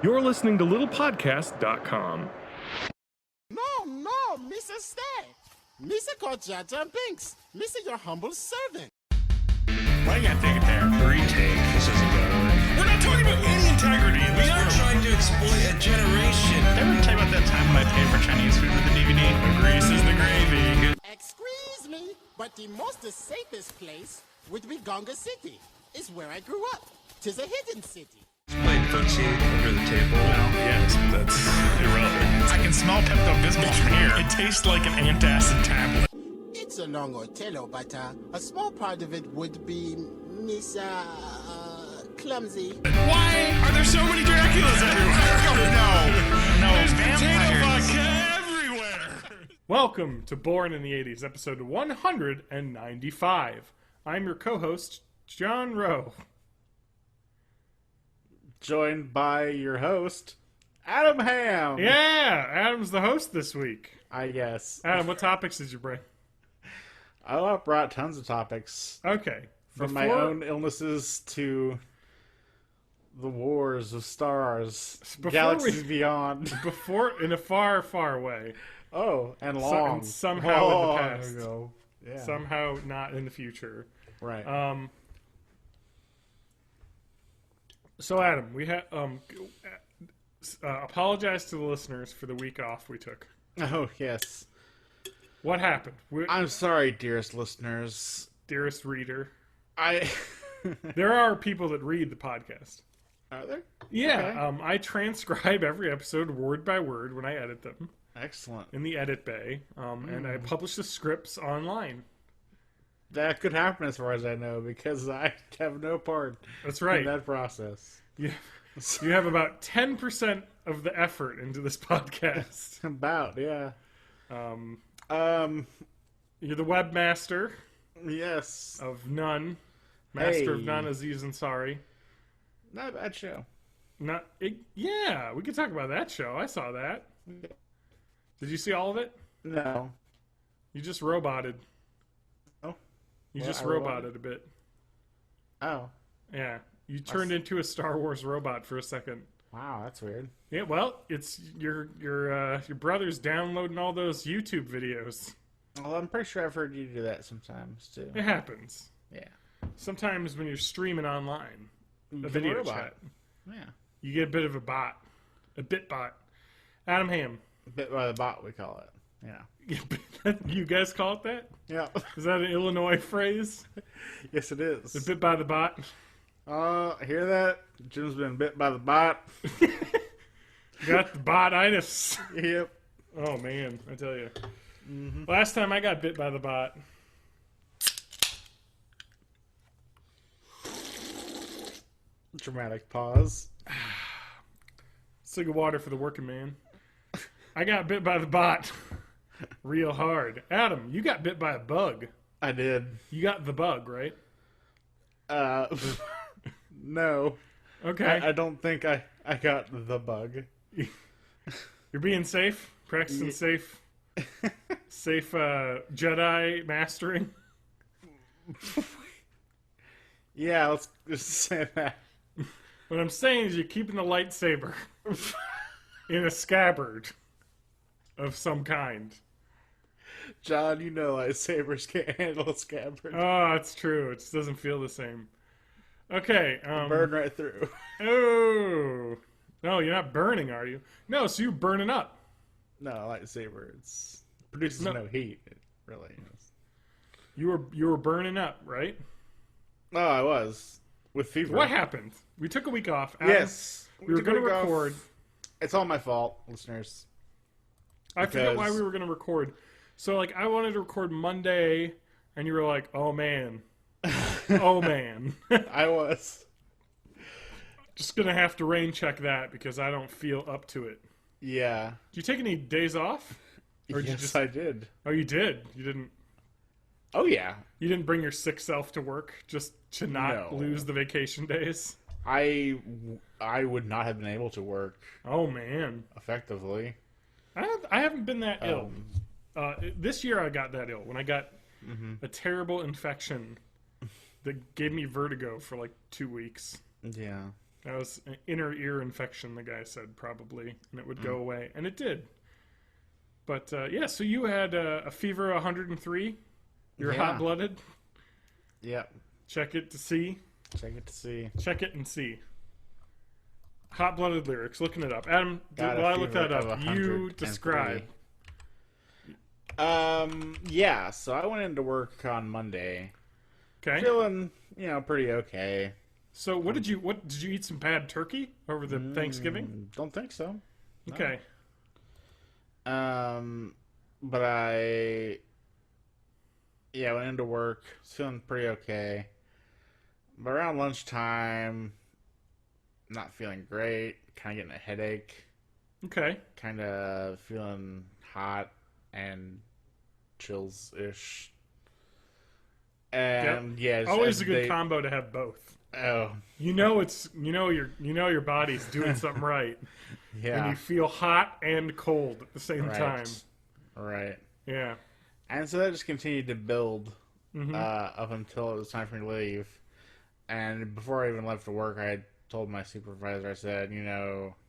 You're listening to littlepodcast.com. No, Mr. Stay. Mr. called Jarbinks. Mr. your humble servant. Why you gotta take it there? Retake. This isn't good. We're not talking about any integrity. We are trying to exploit a generation. Did I ever tell you about that time when I paid for Chinese food with the DVD? The grease is the gravy. Excuse me, but the safest place would be Gonga City. It's where I grew up. 'Tis a hidden city. Playing footsie under the table. Well, yes, that's irrelevant. I can smell Pepto-Bismol from here. It tastes like an antacid tablet. It's a long Otello, but a small part of it would be Miss Clumsy. Why are there so many Draculas everywhere? No, there's vampires everywhere. Welcome to Born in the 80s, episode 195. I'm your co-host, John Rowe. Joined by your host, Adam Ham. Yeah, Adam's the host this week. I guess. Adam, what topics did you bring? I brought tons of topics. Okay. From my own illnesses to the wars of stars, galaxies beyond. In a far, far way. Oh, and long. Somehow in the past. Ago. Yeah. Somehow not in the future. Right. So Adam, we had apologize to the listeners for the week off we took. Oh, yes. What happened? I'm sorry, dearest listeners. Dearest reader. There are people that read the podcast. Are there? Yeah. Okay. I transcribe every episode word by word when I edit them. Excellent. In the edit bay. And I publish the scripts online. That could happen as far as I know, because I have no part That's right. in that process. You have about 10% of the effort into this podcast. About, yeah. You're the webmaster. Yes. Of none. Master of none, Aziz Ansari. Not a bad show. Yeah, we could talk about that show. I saw that. Did you see all of it? No. You just roboted. Oh. You just roboted a bit. Oh. Yeah. You turned into a Star Wars robot for a second. Wow, that's weird. Yeah, well, it's your brother's downloading all those YouTube videos. Well, I'm pretty sure I've heard you do that sometimes, too. It happens. Yeah. Sometimes when you're streaming online, a Become video robot. chat, Yeah. you get a bit of a bot. A bit bot. Adam Ham. Bit by the bot, we call it. Yeah. You guys call it that? Yeah. Is that an Illinois phrase? Yes, it is. A bit by the bot? Hear that? Jim's been bit by the bot. Got the botitis. Yep. Oh, man, I tell you. Mm-hmm. Last time I got bit by the bot. Dramatic pause. Swig of water for the working man. I got bit by the bot. Real hard. Adam, you got bit by a bug. I did. You got the bug, right? No. Okay. I don't think I got the bug. You're being safe? Practicing safe Jedi mastering? Yeah, let's just say that. What I'm saying is you're keeping the lightsaber in a scabbard of some kind. John, you know lightsabers can't handle a scabbard. Oh, it's true. It just doesn't feel the same. Okay. Burn right through. Oh. No, you're not burning, are you? No, so you're burning up. No, lightsaber, it's produces no heat. It really is. You were burning up, right? Oh, I was. With fever. What happened? We took a week off. Adam, Yes. We were going to record. It's all my fault, listeners. I forget why we were going to record. So, I wanted to record Monday, and you were like, oh, man. Oh, man. I was. Just going to have to rain check that because I don't feel up to it. Yeah. Did you take any days off? Or Yes, I did. Oh, you did? You didn't... Oh, yeah. You didn't bring your sick self to work just to not lose the vacation days? I would not have been able to work. Oh, man. Effectively. I haven't been that ill. This year I got that ill when I got a terrible infection that gave me vertigo for 2 weeks. Yeah. That was an inner ear infection, the guy said, probably, and it would go away. And it did. But, yeah, so you had a fever of 103. You're hot-blooded. Yep. Check it to see. Check it to see. Check it and see. Hot-blooded lyrics, looking it up. Adam, while I look that up, you describe. Yeah, so I went into work on Monday. Okay. Feeling, pretty okay. So what did you eat some bad turkey over the Thanksgiving? Don't think so. No. Okay. But I went into work, was feeling pretty okay. But around lunchtime, not feeling great, kind of getting a headache. Okay. Kind of feeling hot and chills-ish. And always a good combo to have both. Oh. Your body's doing something right. Yeah. When you feel hot and cold at the same time. Right. Yeah. And so that just continued to build up until it was time for me to leave. And before I even left for work, I had told my supervisor, I said,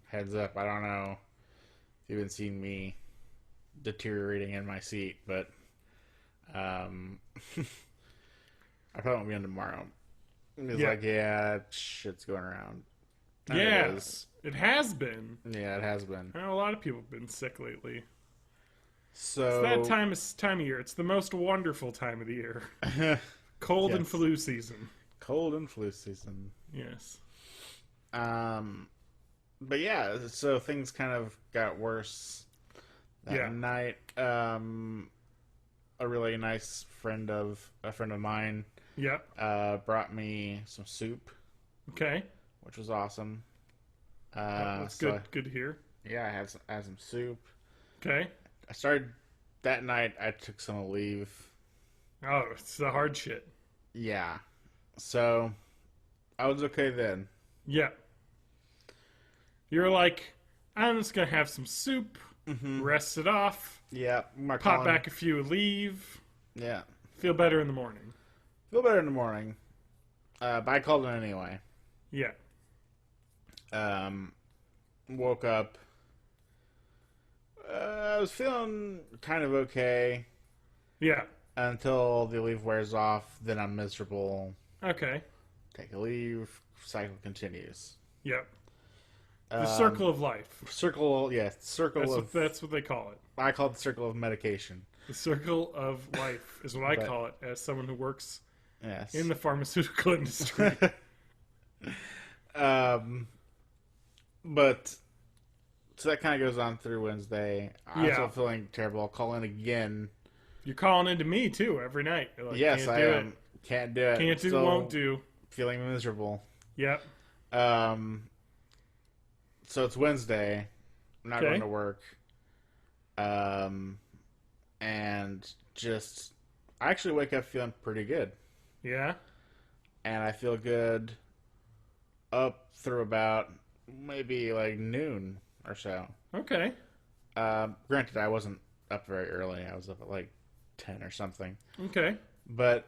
heads up, I don't know if you've been seeing me deteriorating in my seat, but I probably won't be in tomorrow. He's like, yeah, shit's going around. And it has been. Yeah, it has been. I know a lot of people have been sick lately. So it's that time of year. It's the most wonderful time of the year. Cold and flu season. Cold and flu season. Yes. But yeah, so things kind of got worse that night. A really nice friend of mine brought me some soup. Okay. Which was awesome. That's good. Good to hear. Yeah, I had some soup. Okay. I started that night. I took some leave. Oh, it's the hard shit. Yeah. So I was okay then. Yeah. You're like, I'm just gonna have some soup, rest it off. Yeah. Pop back a few, leave. Yeah. Feel better in the morning. But I called it anyway. Yeah. Woke up. I was feeling kind of okay. Yeah. Until the leave wears off, then I'm miserable. Okay. Take a leave. Cycle continues. Yep. The circle of life. That's what they call it. I call it the circle of medication. The circle of life is what I call it as someone who works Yes. in the pharmaceutical industry. But so that kind of goes on through Wednesday. I'm still feeling terrible. I'll call in again. You're calling into me too every night. Like, yes, I am. Can't do it. Can't do, still won't do. Feeling miserable. Yep. So it's Wednesday. I'm not going to work. And just I actually wake up feeling pretty good. Yeah. And I feel good up through about maybe like noon or so. Okay. Granted, I wasn't up very early. I was up at like 10 or something. Okay. But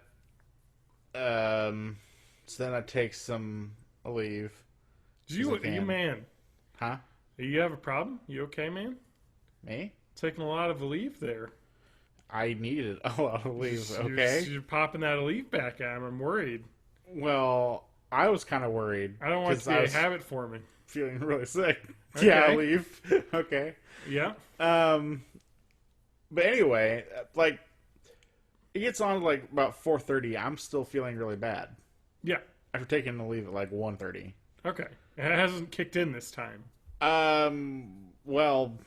so then I take some leave. You man? Huh? You have a problem? You okay, man? Me? Taking a lot of leave there. I needed a lot of leave. Okay. You're popping that leave back at him. I'm worried. Well, I was kind of worried. I don't want it to be a habit for me. Feeling really sick. Okay. Yeah, leave. Okay. Yeah. But anyway, like it gets on to like about 4:30. I'm still feeling really bad. Yeah. After taking the leave at like 1:30. Okay. It hasn't kicked in this time. Well,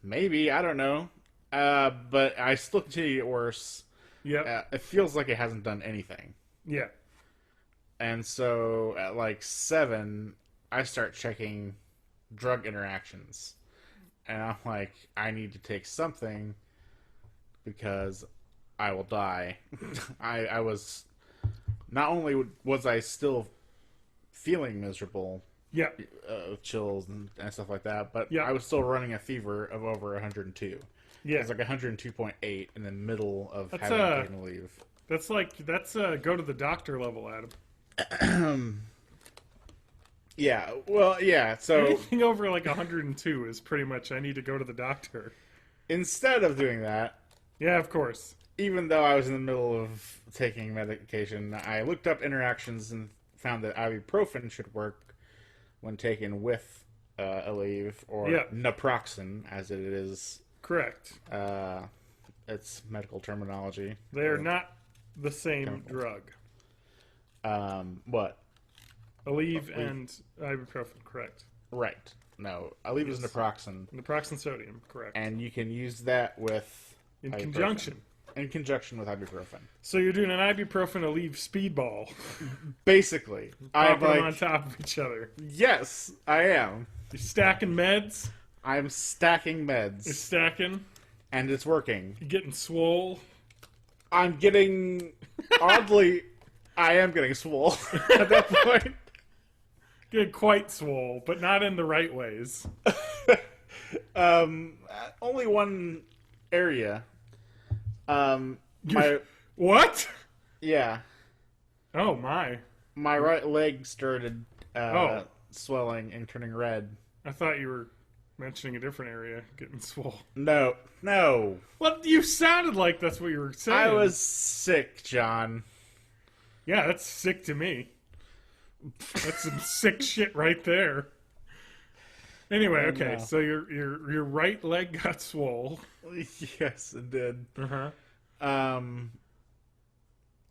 maybe, I don't know. But I still continue to get worse. Yeah. It feels like it hasn't done anything. Yeah. And so at like 7, I start checking drug interactions. And I'm like, I need to take something because I will die. I was, not only was I still feeling miserable, chills and stuff like that, but I was still running a fever of over 102. Yeah. It's like 102.8 in the middle of having taken leave. That's go to the doctor level, Adam. Yeah, well, yeah, so Anything over like 102 is pretty much I need to go to the doctor. instead of doing that, Yeah, of course. even though I was in the middle of taking medication, I looked up interactions and found that ibuprofen should work when taken with Aleve, or Yeah. naproxen, as it is. Correct. It's medical terminology. They are not the same drug. What? Aleve and ibuprofen, correct. Right. No, Aleve is naproxen, Naproxen sodium, correct. and you can use that with In ibuprofen. conjunction. In conjunction with ibuprofen. So you're doing an ibuprofen Aleve speedball. Basically, I'm Popping them on like, top of each other. yes, I am. You're stacking meds. I'm stacking You're meds, stacking. and it's working. You're getting swole. I'm getting, oddly, I am getting swole at that point. Getting quite swole, but not in the right ways. Only one area. My What? yeah, Oh, my. my right leg started Oh. swelling and turning red. I thought you were mentioning a different area getting swole. No. Well, you sounded like that's what you were saying. I was sick, John. Yeah, that's sick to me. That's some sick shit right there. Anyway, okay, no. so your right leg got swole. Yes, it did. Uh-huh.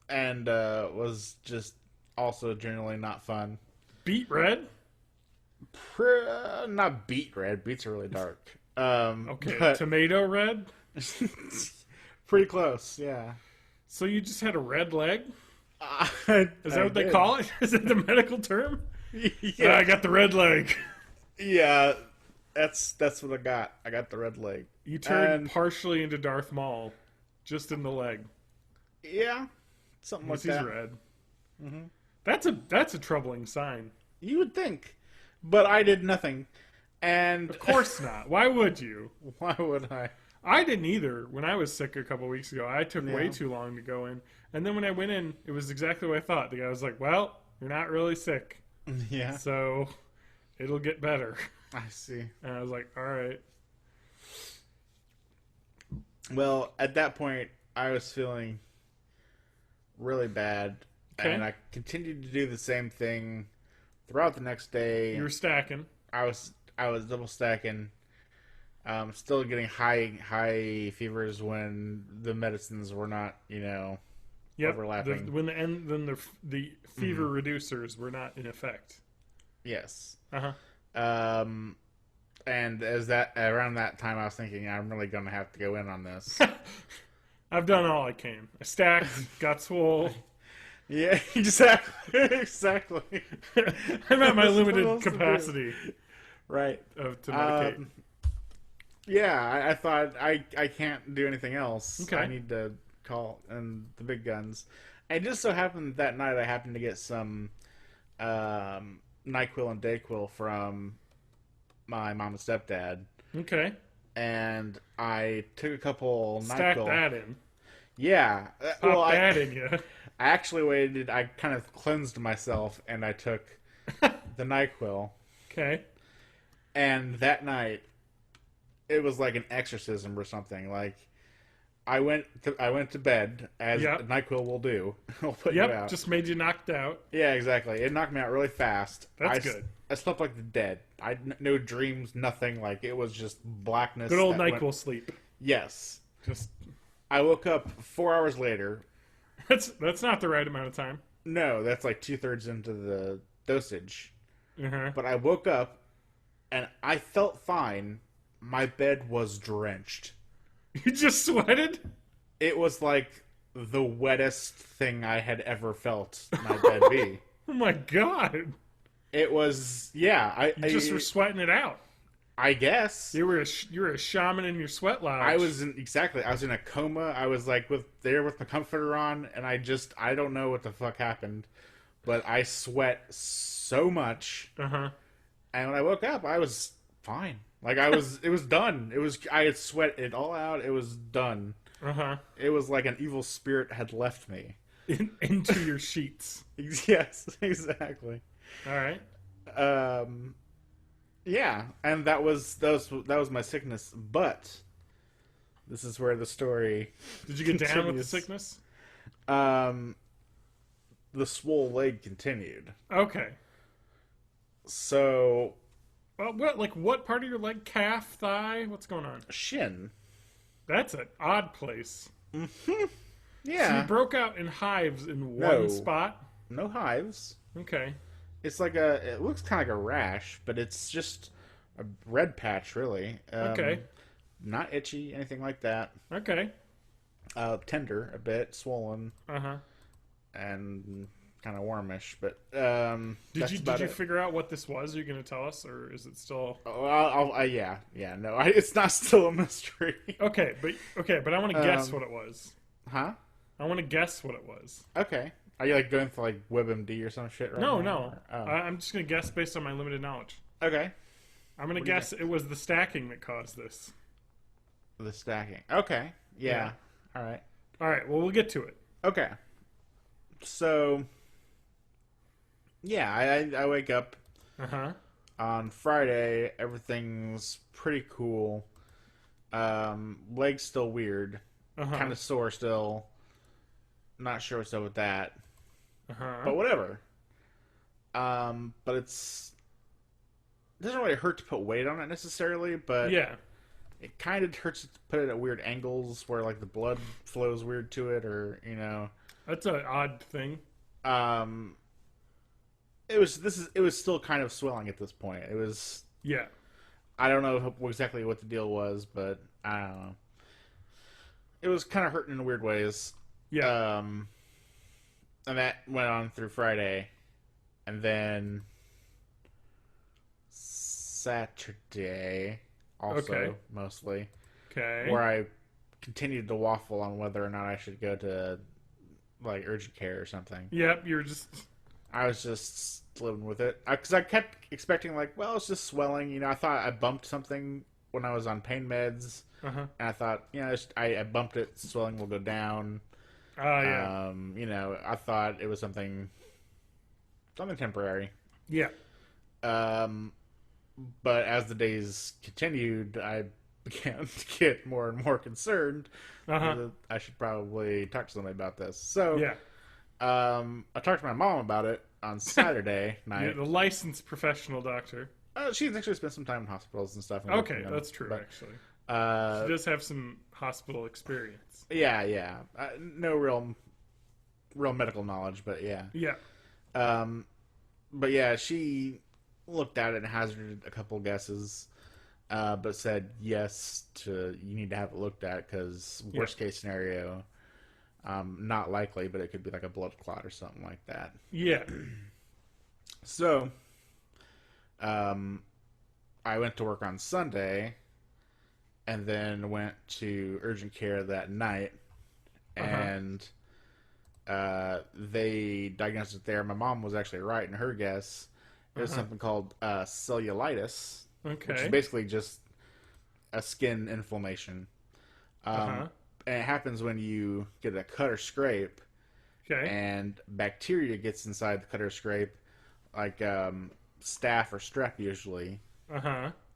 And was just also generally not fun. Beet red? Not beet red. Beets are really dark. Okay, but tomato red? pretty close, yeah. So you just had a red leg? Is Is that what they call it? Is it the medical term? Yeah, I got the red leg. yeah. That's what I got. I got the red leg. You turned And- partially into Darth Maul, just in the leg. Yeah, something like He's that. red. Mm-hmm. That's a troubling sign. You would think, but I did nothing. And Of course not. Why would you? why would I? I didn't either. When I was sick a couple weeks ago, I took way Yeah. too long to go in. And then when I went in, it was exactly what I thought. The guy was like, well, you're not really sick, Yeah, so it'll get better. I see. And I was like, all right. Well, at that point, I was feeling really bad, Okay. and I continued to do the same thing throughout the next day. You were stacking. I was double stacking. Still getting high fevers when the medicines were not, Yep. overlapping. When the fever reducers were not in effect. Yes. Uh-huh. And around that time, I was thinking I'm really gonna have to go in on this. I've done all I can. I stacked, got swole. Yeah, exactly. I'm at my That's what limited else to do. capacity Right. to medicate. Yeah, I thought I can't do anything else. Okay. I need to call in the big guns. And it just so happened that night I happened to get some NyQuil and DayQuil from my mom and stepdad, Okay. and I took a couple Stack NyQuil. that in. Yeah. Pop that in you. I actually waited. I kind of cleansed myself, and I took the NyQuil. Okay. And that night, it was like an exorcism or something. Like, I went to bed, as Yep. NyQuil will do. It'll put you Yep, out. just made you knocked out. Yeah, exactly. It knocked me out really fast. That's good. I slept like the dead. I no dreams, nothing. Like, it was just blackness. Good old that NyQuil went- sleep. Yes. Just I woke up 4 hours later. that's not the right amount of time. No, that's like 2/3 into the dosage. Uh-huh. But I woke up, and I felt fine. My bed was drenched. You just sweated? It was like the wettest thing I had ever felt my bed be. Oh my god. It was, yeah. You just were sweating it out. I guess. You were a shaman in your sweat lodge. I was in a coma. I was like with my comforter on, and I don't know what the fuck happened, but I sweat so much. Uh-huh. And when I woke up, I was fine. Like it was done. I had sweat it all out. It was done. Uh-huh. It was like an evil spirit had left me. Into your sheets. Yes, exactly. All right. Yeah, and that was my sickness. But this is where the story. Did you get down with the continues. sickness? The swole leg continued. Okay. So Well, what part of your leg? Calf, thigh? What's going on? shin. That's an odd place. Yeah. So you broke out in hives in No. one spot? No hives. Okay. It's like it looks kind of like a rash, but it's just a red patch, really. Okay. Not itchy, anything like that. Okay. Tender, a bit, swollen, Uh-huh. and kind of warmish. But Did you figure out what this was? Are you going to tell us, or is it still? Oh, yeah. No, it's not still a mystery. Okay, but I want to guess what it was. Huh? I want to guess what it was. Okay. Are you like going for like WebMD or some shit right now? No. Oh. I'm just going to guess based on my limited knowledge. Okay. I'm going to guess it was the stacking that caused this. The stacking. Okay. Yeah. All right. All right. Well, we'll get to it. Okay. So, yeah, I wake up Uh-huh. on Friday. Everything's pretty cool. Leg's still weird. Uh-huh. Kind of sore still. Not sure what's up with that. Uh-huh. But whatever. But it doesn't really hurt to put weight on it necessarily, but yeah. it kind of hurts to put it at weird angles where like the blood flows weird to it, or That's an odd thing. it was still kind of swelling at this point. It was. Yeah. I don't know exactly what the deal was, but I don't know. It was kind of hurting in weird ways. Yeah. And that went on through Friday, and then Saturday also Okay. mostly, Okay. where I continued to waffle on whether or not I should go to like urgent care or something. Yep, you're just... I was just living with it because I kept expecting like, well, it's just swelling. I thought I bumped something when I was on pain meds, Uh-huh. and I thought, I bumped it, swelling will go down. Yeah. I thought it was something temporary. Yeah. But as the days continued, I began to get more and more concerned. Uh-huh. That I should probably talk to somebody about this. So, Yeah. I talked to my mom about it on Saturday Yeah, night. the licensed professional doctor. She's actually spent some time in hospitals and stuff. And Okay, that's true, actually. She does have some hospital experience. Yeah. No real medical knowledge, but yeah. Yeah. But yeah, she looked at it and hazarded a couple guesses, but said yes to you need to have it looked at because worst case scenario, not likely, but it could be like a blood clot or something like that. Yeah. So, I went to work on Sunday, and then went to urgent care that night, and they diagnosed it there. My mom was actually right in her guess. It was something called cellulitis, which is basically just a skin inflammation. And it happens when you get a cut or scrape, and bacteria gets inside the cut or scrape, like staph or strep usually,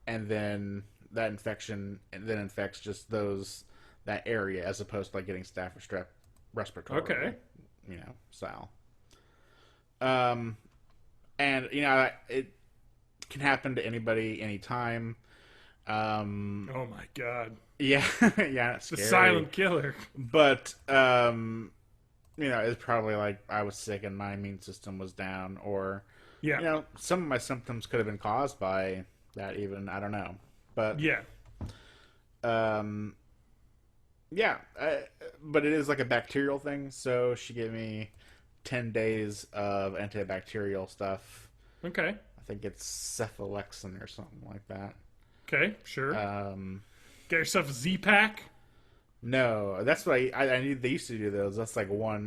and then that infection infects just that area as opposed to like getting staph or strep respiratory, style. And it can happen to anybody anytime. Oh my god. Yeah, yeah, it's The scary. silent killer. But it's probably like I was sick and my immune system was down, or some of my symptoms could have been caused by that. Even I don't know, but but it is like a bacterial thing. So she gave me 10 days of antibacterial stuff. Okay. I think it's cephalexin or something like that. Okay, sure. Get yourself a Z-Pack. No, that's what I need. They used to do those. That's like one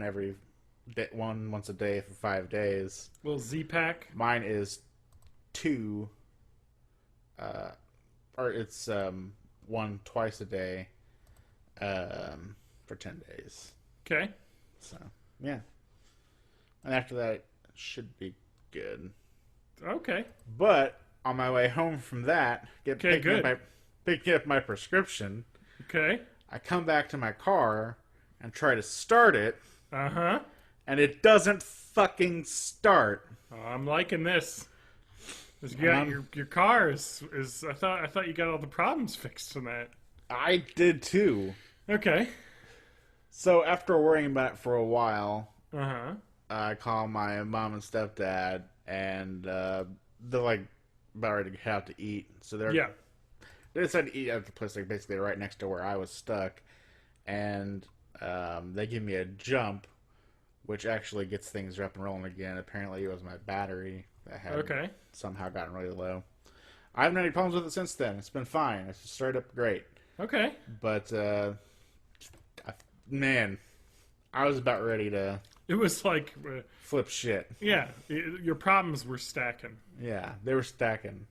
once a day for 5 days. Little Z-Pack. Mine is 2, or it's one twice a day, for 10 days. Okay. So yeah, and after that, it should be good. Okay. But on my way home from that, picking up my prescription, Okay. I come back to my car and try to start it, Uh-huh. and it doesn't fucking start. Oh, I'm liking this. You got your car is I thought you got all the problems fixed in that. I did too. Okay. So after worrying about it for a while, Uh-huh. I call my mom and stepdad, and they're like about ready to head out to eat. So they decided to eat at the place like basically right next to where I was stuck, and they give me a jump, which actually gets things up and rolling again. Apparently, it was my battery that had somehow gotten really low. I haven't had any problems with it since then. It's been fine. It's started up great. Okay. But man, I was about ready to. It was like flip shit. Yeah, your problems were stacking. Yeah, they were stacking.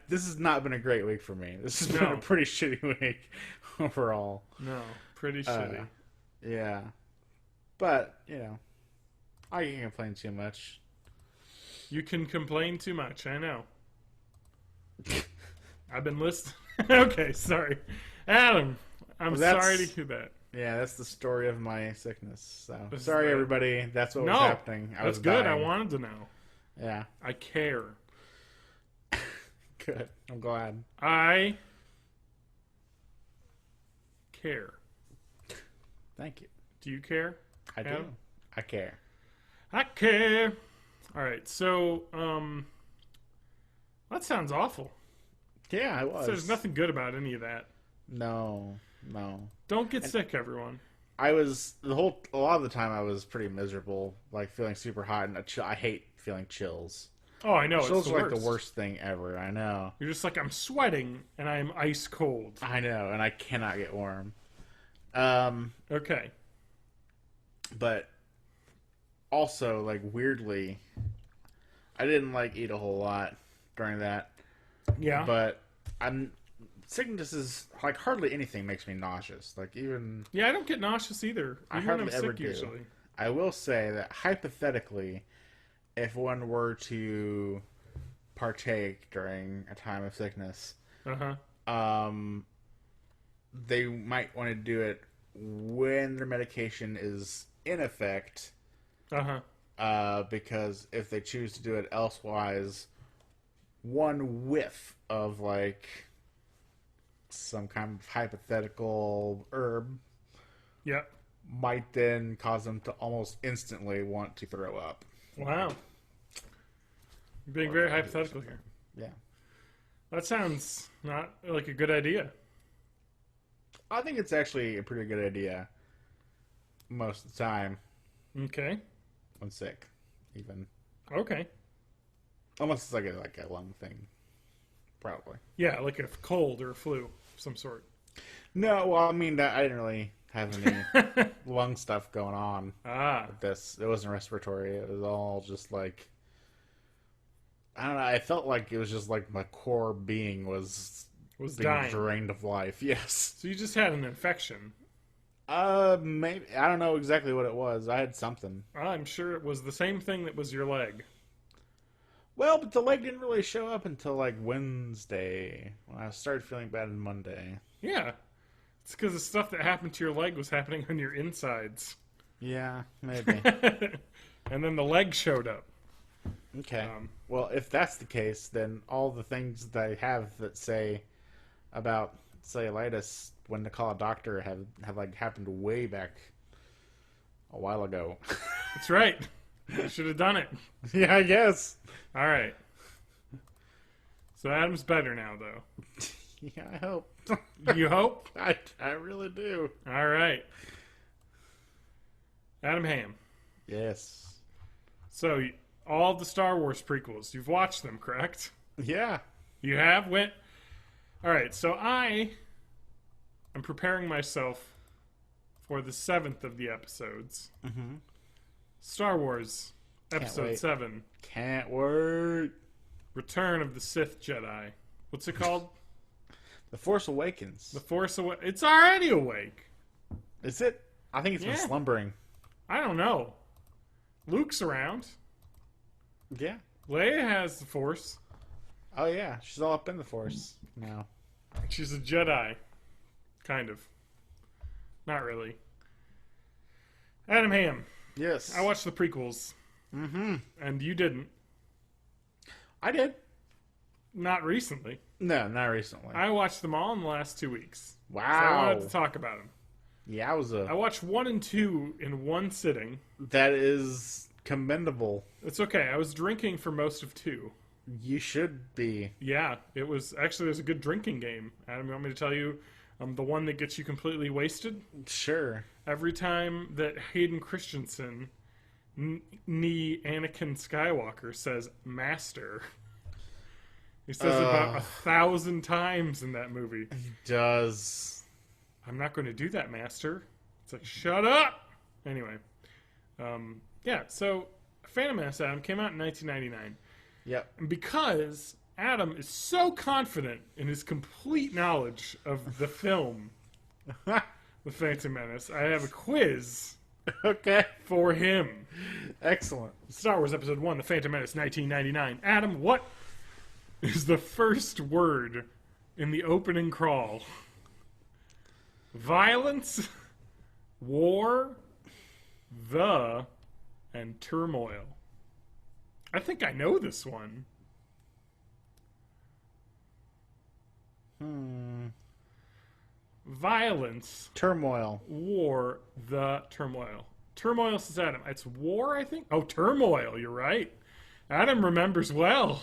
This has not been a great week for me. This has been a pretty shitty week overall. No, pretty shitty. Yeah. But, I can't complain too much. You can complain too much, I know. I've been listening. Okay, sorry. Adam, I'm sorry to hear that. Yeah, that's the story of my sickness. So sorry, everybody. That's what was happening. That's good. I wanted to know. Yeah. I care. Good. I'm glad. I care. Thank you. Do you care? I do. I care. I care. All right. So, that sounds awful. Yeah, it was. So there's nothing good about any of that. No. Don't get sick, everyone. I was a lot of the time I was pretty miserable, like feeling super hot and I hate feeling chills. Oh, I know. Chills it's are like the worst thing ever. I know. You're just like, I'm sweating and I am ice cold. I know, and I cannot get warm. Okay. But also, like, weirdly, I didn't eat a whole lot during that. Yeah. But sickness is hardly anything makes me nauseous. Yeah, I don't get nauseous either. I even hardly when I'm ever sick do. Usually. I will say that hypothetically, if one were to partake during a time of sickness, they might want to do it when their medication is in effect. Because if they choose to do it elsewise, one whiff of some kind of hypothetical herb might then cause them to almost instantly want to throw up. Wow. You're being very hypothetical here. Yeah. That sounds not like a good idea. I think it's actually a pretty good idea most of the time. Okay. When sick, even. Okay. Unless it's like a lung thing. Probably. Yeah, like a cold or a flu of some sort. No, well, I mean, I didn't really have any lung stuff going on with this. It wasn't respiratory. It was all just I don't know. I felt like it was just my core being was being dying. Drained of life. Yes. So you just had an infection. Maybe. I don't know exactly what it was. I had something. I'm sure it was the same thing that was your leg. Well, but the leg didn't really show up until Wednesday when I started feeling bad on Monday. Yeah. It's because the stuff that happened to your leg was happening on your insides. Yeah, maybe. And then the leg showed up. Okay. Well, if that's the case, then all the things that I have that say about cellulitis when to call a doctor have happened way back a while ago. That's right. You should have done it. Yeah, I guess. All right. So Adam's better now, though. Yeah, I hope. You hope? I really do. All right. Adam Ham. Yes. So, all the Star Wars prequels, you've watched them, correct? Yeah. You have? All right, so I am preparing myself for the 7th of the episodes. Mm-hmm. Star Wars, Episode 7. Can't wait. Return of the Sith Jedi. What's it called? The Force Awakens. The Force Awakens. It's already awake. Is it? I think it's been slumbering. I don't know. Luke's around. Yeah. Leia has the Force. Oh yeah, she's all up in the Force now. She's a Jedi. Kind of. Not really. Adam Ham. Yes. I watched the prequels. Mm-hmm. And you didn't. I did. Not recently. No, not recently. I watched them all in the last 2 weeks. Wow. So I wanted to talk about them. Yowza. I watched 1 and 2 in one sitting. That is commendable. It's okay. I was drinking for most of 2. You should be. Yeah, it was actually there's a good drinking game. Adam, you want me to tell you the one that gets you completely wasted? Sure. Every time that Hayden Christensen, knee Anakin Skywalker, says "Master," he says it about 1,000 times in that movie. He does. I'm not going to do that, Master. It's like, shut up! Anyway. Yeah, so Phantom Menace, Adam, came out in 1999. Yep. And because Adam is so confident in his complete knowledge of the film, The Phantom Menace, I have a quiz Okay. for him. Excellent. Star Wars Episode 1, The Phantom Menace, 1999. Adam, what is the first word in the opening crawl? Violence, war, and turmoil. I think I know this one. Violence, Turmoil. war, turmoil. Turmoil, says Adam. It's war, I think? Oh, turmoil, you're right. Adam remembers well.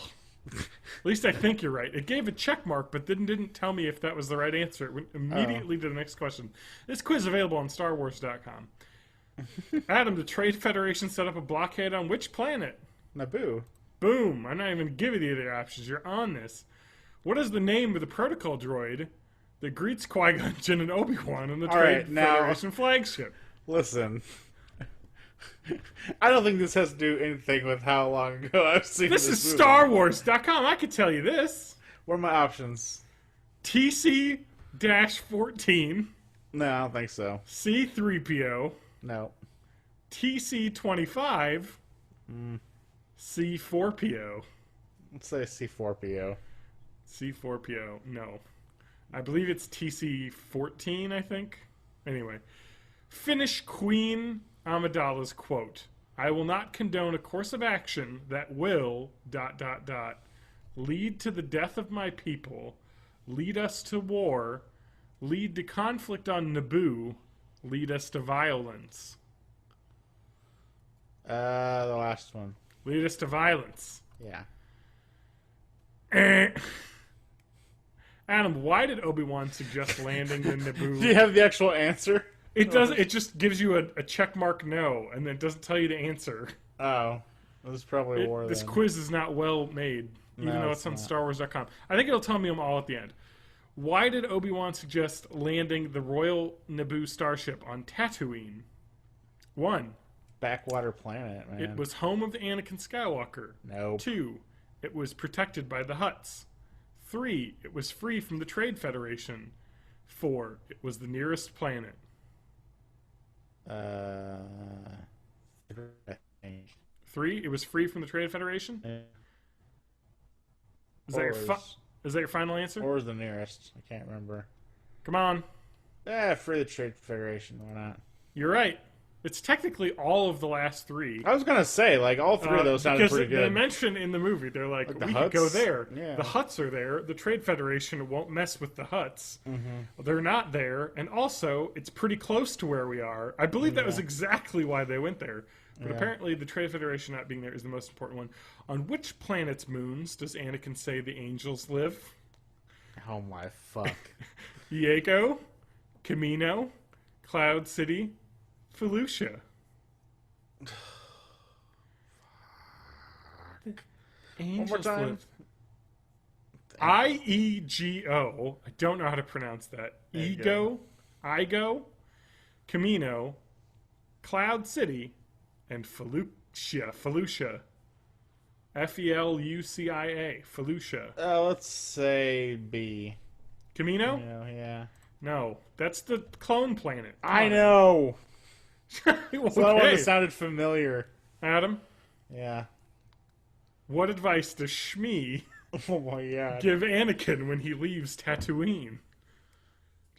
At least I think you're right. It gave a check mark, but then didn't tell me if that was the right answer. It went immediately to the next question. This quiz is available on StarWars.com. Adam, the Trade Federation set up a blockade on which planet? Naboo. Boom. I'm not even going to give you the other options. You're on this. What is the name of the protocol droid that greets Qui-Gon Jinn and Obi-Wan on the Trade Federation flagship? Listen. I don't think this has to do anything with how long ago I've seen this This is movie. StarWars.com. I could tell you this. What are my options? TC-14, No, I don't think so. C-3PO, No. TC-25, C-4PO. Let's say C-4PO. C-4PO, no. I believe it's TC-14, I think. Anyway. Finnish Queen Amidala's quote, "I will not condone a course of action that will... lead to the death of my people, lead us to war, lead to conflict on Naboo, lead us to violence." The last one. Lead us to violence. Yeah. Adam, why did Obi-Wan suggest landing in Do Naboo? you have the actual answer? It does. It just gives you a check mark no, and then it doesn't tell you to answer. Oh. This is probably war This then. quiz is not well made, even No, though it's it's on not. StarWars.com. I think it'll tell me them all at the end. Why did Obi-Wan suggest landing the Royal Naboo starship on Tatooine? 1. Backwater planet, man. It was home of Anakin Skywalker. Nope. 2. It was protected by the Hutts. 3. It was free from the Trade Federation. 4. It was the nearest planet. I think. 3. It was free from the Trade Federation. Is that your final answer? Or is the nearest? I can't remember. Come on. Free the Trade Federation. Why not? You're right. It's technically all of the last 3. I was gonna say, like, all 3 of those sounded pretty Because they good. mention in the movie, they're like, the we could go Hutts? there. Yeah. The Hutts are there. The Trade Federation won't mess with the Hutts. Mm-hmm. They're not there. And also, it's pretty close to where we are. I believe that was exactly why they went there. But apparently, the Trade Federation not being there is the most important one. On which planet's moons does Anakin say the angels live? Oh my fuck. Diego, Camino, Cloud City, Felucia. One more time. IEGO. I don't know how to pronounce that. There you Ego, Igo, Camino, Cloud City, and Felucia. Felucia. Felucia. Felucia. Let's say B. Camino? Yeah. No, that's the clone planet. I know. Okay. So that one that sounded familiar. Adam, Yeah. What advice does Shmi Oh my god. give Anakin when he leaves Tatooine?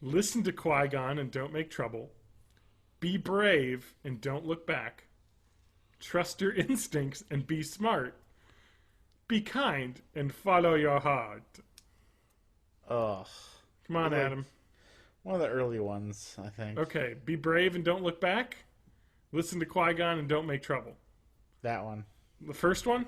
Listen to Qui-Gon and don't make trouble. Be brave and don't look back. Trust your instincts and be smart. Be kind and follow your heart. Ugh. Come on, Like- Adam. One of the early ones, I think. Okay, be brave and don't look back. Listen to Qui-Gon and don't make trouble. That one. The first one?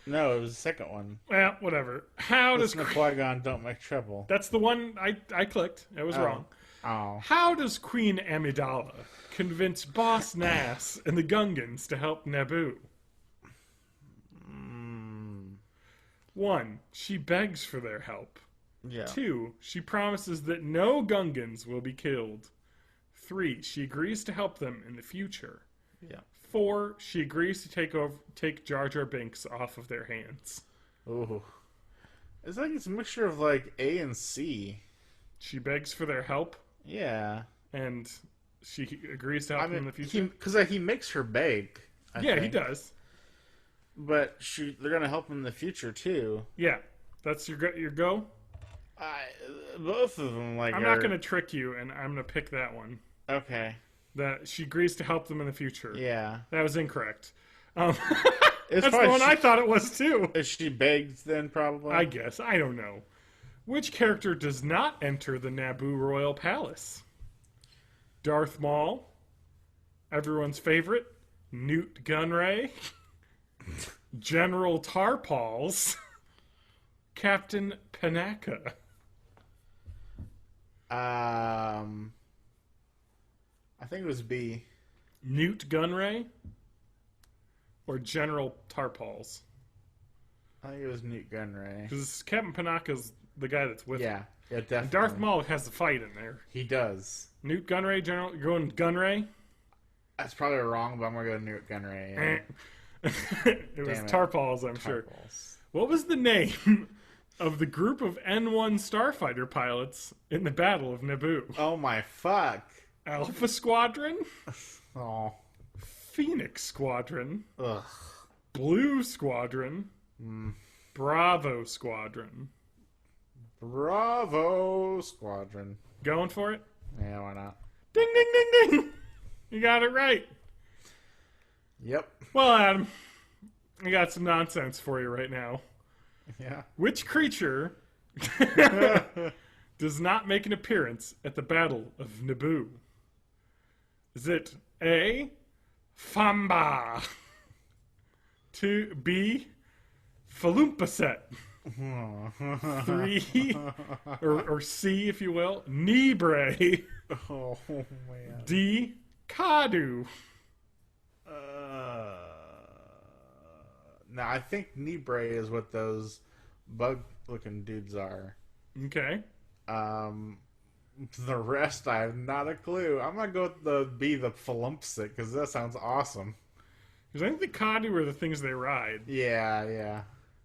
No, it was the second one. Well, whatever. How does... Listen to Qui-Gon, don't make trouble. That's the one I clicked. I was wrong. Oh. How does Queen Amidala convince Boss Nass and the Gungans to help Naboo? 1. She begs for their help. Yeah. 2. She promises that no Gungans will be killed. 3. She agrees to help them in the future. Yeah. 4. She agrees to take Jar Jar Binks off of their hands. Ooh. It's like it's a mixture of like A and C. She begs for their help, Yeah. and she agrees to help them in the future. Because he makes her beg. I Yeah, he think. does. But they're gonna help him in the future too. Yeah, that's your go. Both of them I'm not going to trick you, and I'm going to pick that one. Okay. That she agrees to help them in the future. Yeah. That was incorrect. It's That's the probably one I thought it was too. If she begs, then probably. I guess. I don't know. Which character does not enter the Naboo Royal Palace? Darth Maul, everyone's favorite, Newt Gunray, General Tarpals, Captain Panaka. I think it was B. Newt Gunray or General Tarpals? I think it was Newt Gunray. Because Captain Panaka's the guy that's with him. Yeah, definitely. Darth Maul has the fight in there. He does. Newt Gunray, General. You're going Gunray? That's probably wrong, but I'm gonna go Newt Gunray. Yeah. It was Damn it. Tarpals, I'm sure. What was the name of the group of N1 starfighter pilots in the Battle of Naboo? Oh my fuck. Alpha Squadron, Oh. Phoenix Squadron, Ugh. Blue Squadron, Bravo Squadron. Bravo Squadron. Going for it? Yeah, why not? Ding, ding, ding, ding! You got it right. Yep. Well, Adam, I got some nonsense for you right now. Yeah. Which creature does not make an appearance at the Battle of Naboo? Is it A, Famba, 2, B, Falumpaset, 3, or C, if you will, Nibre, Oh man. D, Kadu. Now I think Nibre is what those bug-looking dudes are. Okay. The rest I have not a clue. I'm gonna go with the Falumpsit because that sounds awesome. Because I think the Kadu are the things they ride. Yeah.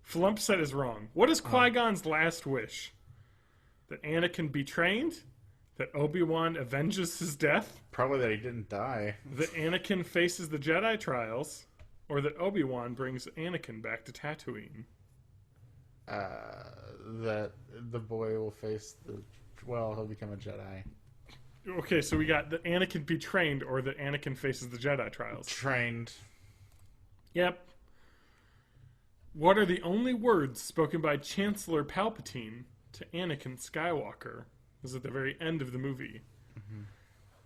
Falumpset is wrong. What is Qui-Gon's last wish? That Anakin be trained? That Obi-Wan avenges his death? Probably that he didn't die. That Anakin faces the Jedi trials? Or that Obi-Wan brings Anakin back to Tatooine? That the boy will face he'll become a Jedi. Okay, so we got that Anakin be trained or that Anakin faces the Jedi trials. Trained. Yep. What are the only words spoken by Chancellor Palpatine to Anakin Skywalker? This is at the very end of the movie.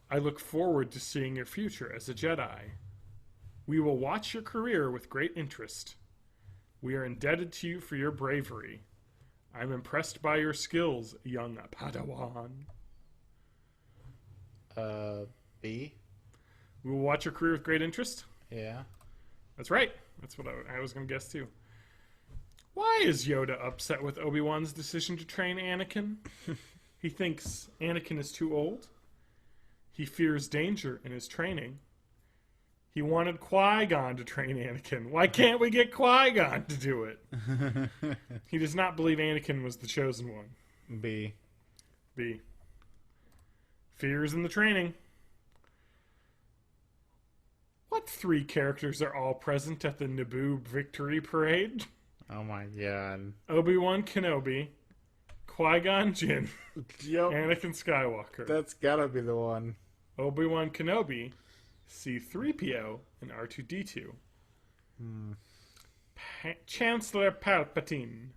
I look forward to seeing your future as a Jedi. We will watch your career with great interest. We are indebted to you for your bravery. I'm impressed by your skills, young Padawan. B? We will watch your career with great interest? Yeah. That's right. That's what I was going to guess too. Why is Yoda upset with Obi-Wan's decision to train Anakin? He thinks Anakin is too old. He fears danger in his training. He wanted Qui-Gon to train Anakin. Why can't we get Qui-Gon to do it? He does not believe Anakin was the chosen one. B. B. Fears in the training. What 3 characters are all present at the Naboo victory parade? Oh my god. Obi-Wan Kenobi, Qui-Gon Jinn, Yep. Anakin Skywalker. That's gotta be the one. Obi-Wan Kenobi, C-3PO, and R2-D2. Chancellor Palpatine,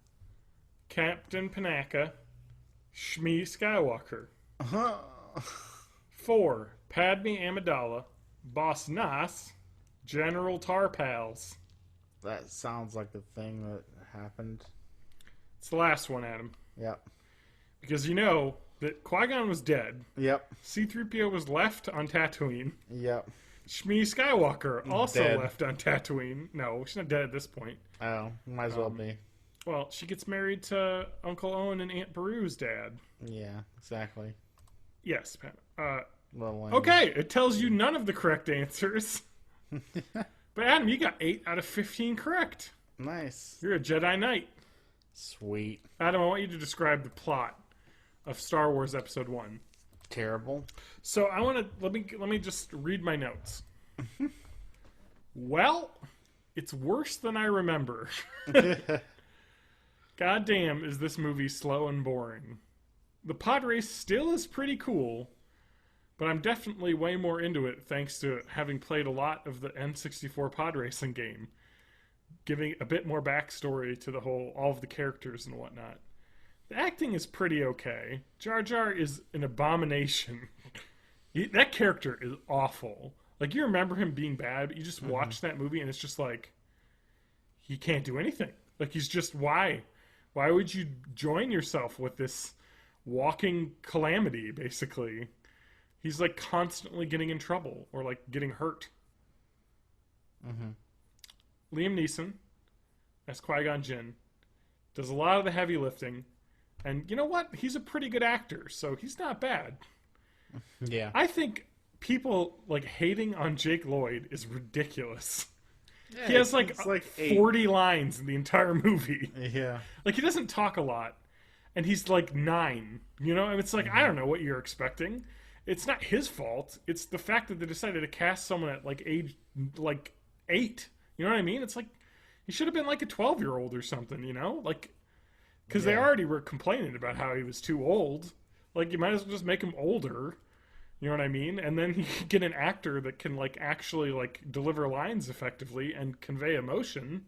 Captain Panaka, Shmi Skywalker. 4. Padme Amidala, Boss Nass, General Tarpals. That sounds like the thing that happened. It's the last one, Adam. Yep. Because you know that Qui-Gon was dead. Yep. C-3PO was left on Tatooine. Yep. Shmi Skywalker also Dead. left on Tatooine. No, she's not dead at this point. Oh, might as well be. Well, she gets married to Uncle Owen and Aunt Beru's dad. Yeah, exactly. Yes, Pat. Well, Okay, it tells you none of the correct answers. But Adam, you got 8 out of 15 correct. Nice. You're a Jedi Knight. Sweet. Adam, I want you to describe the plot of Star Wars Episode 1. Terrible. So I want to let me just read my notes. Well, it's worse than I remember. Goddamn, is this movie slow and boring. The pod race still is pretty cool, but I'm definitely way more into it thanks to having played a lot of the N64 pod racing game, giving a bit more backstory to all of the characters and whatnot. The acting is pretty okay. Jar Jar is an abomination. That character is awful. Like, you remember him being bad, but you just watch that movie and it's just like, he can't do anything. Like, he's just, why? Why would you join yourself with this walking calamity, basically? He's, like, constantly getting in trouble or, like, getting hurt. Liam Neeson, as Qui-Gon Jinn, does a lot of the heavy lifting. And you know what? He's a pretty good actor, so he's not bad. Yeah. I think people, like, hating on Jake Lloyd is ridiculous. Yeah, He has, like, it's like 8. 40 lines in the entire movie. Yeah. Like, he doesn't talk a lot. And he's, like, 9. You know? And it's like, I don't know what you're expecting. It's not his fault. It's the fact that they decided to cast someone at, like, age, like, 8. You know what I mean? It's like, he should have been, like, a 12-year-old or something, you know? Like, because they already were complaining about how he was too old. Like, you might as well just make him older. You know what I mean? And then you get an actor that can, like, actually, like, deliver lines effectively and convey emotion.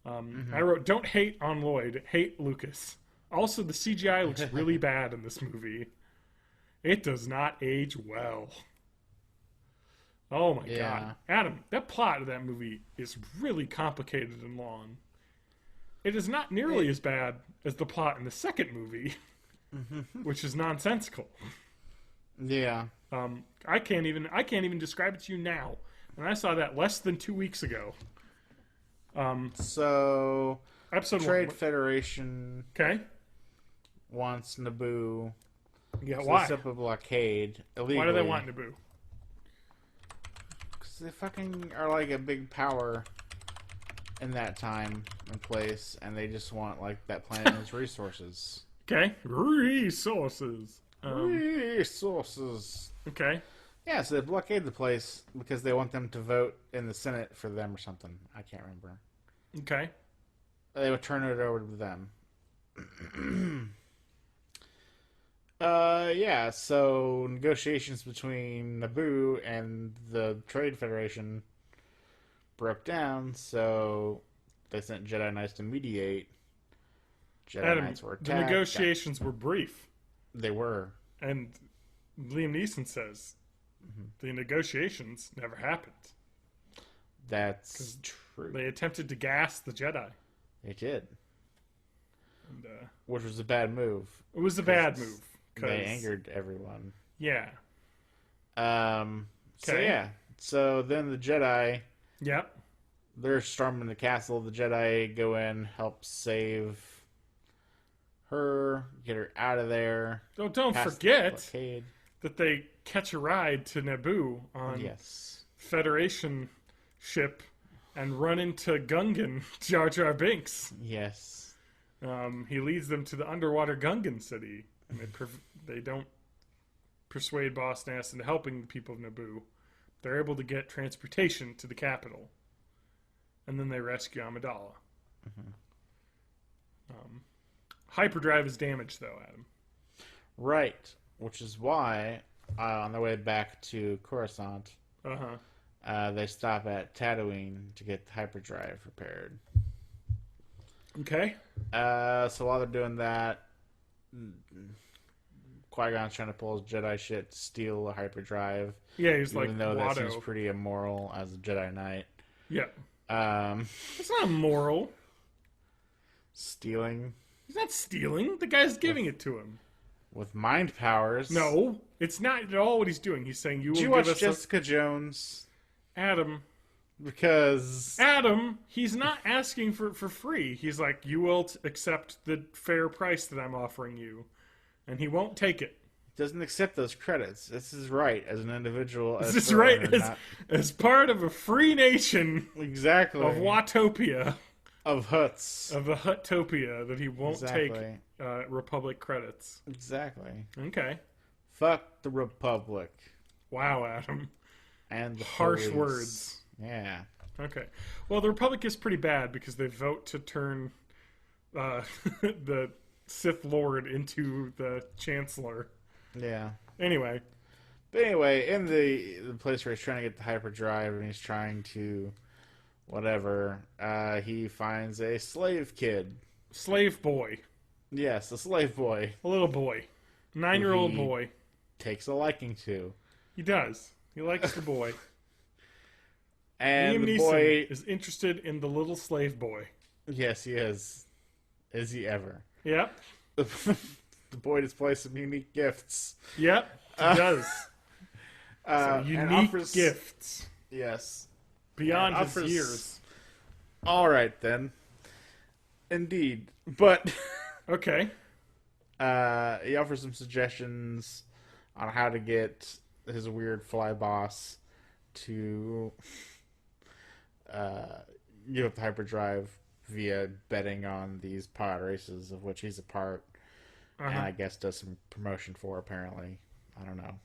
I wrote, don't hate on Lloyd, hate Lucas. Also, the CGI looks really bad in this movie. It does not age well. Oh, my God. Adam, that plot of that movie is really complicated and long. It is not nearly as bad as the plot in the second movie, which is nonsensical. Yeah. I can't even describe it to you now. And I saw that less than 2 weeks ago. So, Episode Trade 1. Federation Okay. wants Naboo Yeah, to why? set up a blockade illegally. Why do they want Naboo? Because they fucking are like a big power in that time and place, and they just want, like, that planet and its resources. Okay. Resources. Resources. Okay. Yeah, so they blockade the place because they want them to vote in the Senate for them or something. I can't remember. Okay. They would turn it over to them. Yeah, so negotiations between Naboo and the Trade Federation broke down, so they sent Jedi Knights to mediate. Jedi Adam, Knights were attacked. the negotiations were brief. They were. And Liam Neeson says the negotiations never happened. That's true. They attempted to gas the Jedi. They did. And, Which was a bad move. it was a bad move. They angered everyone. Yeah. So Okay. yeah. So then the Jedi, Yep. they're storming the castle. The Jedi go in, help save her, get her out of there. Oh, don't past the forget blockade. that they catch a ride to Naboo on Yes. Federation ship and run into Gungan, Jar Jar Binks. Yes. He leads them to the underwater Gungan city. And they don't persuade Boss Nass into helping the people of Naboo. They're able to get transportation to the capital. And then they rescue Amidala. Hyperdrive is damaged, though, Adam. Right. Which is why, on their way back to Coruscant, they stop at Tatooine to get the hyperdrive repaired. Okay. So while they're doing that, Qui-Gon's trying to pull his Jedi shit to steal a hyperdrive. Yeah, he's even though that Watto. seems pretty immoral as a Jedi Knight. Yeah. It's not immoral. Stealing. He's not stealing. The guy's giving it to him. With mind powers. No, it's not at all what he's doing. He's saying, Did you watch Jessica Jones? Adam. Because... Adam, he's not asking for free. He's like, you will accept the fair price that I'm offering you. And he won't take it. Doesn't accept those credits. This is right as an individual. This is right as part of a free nation. Exactly. Of Watopia. Of Huts. Of the Huttopia that he won't take Republic credits. Exactly. Okay. Fuck the Republic. Wow, Adam. And the harsh police. Words. Yeah. Okay. Well, the Republic is pretty bad because they vote to turn the Sith Lord into the Chancellor. Yeah. Anyway. But anyway, in the place where he's trying to get the hyperdrive and he's trying to whatever, he finds a slave kid. Slave boy. Yes, a slave boy. A little boy. 9-year-old boy. Takes a liking to. He does. He likes the boy. And Liam the Neeson boy is interested in the little slave boy. Yes, he is. Is he ever? Yep. The boy displays some unique gifts. Yep, he does. Unique gifts. Yes. Beyond his years. All right, then. Indeed. But... okay. He offers some suggestions on how to get his weird fly boss to give up the hyperdrive via betting on these pod races of which he's a part, and I guess does some promotion for, apparently. I don't know.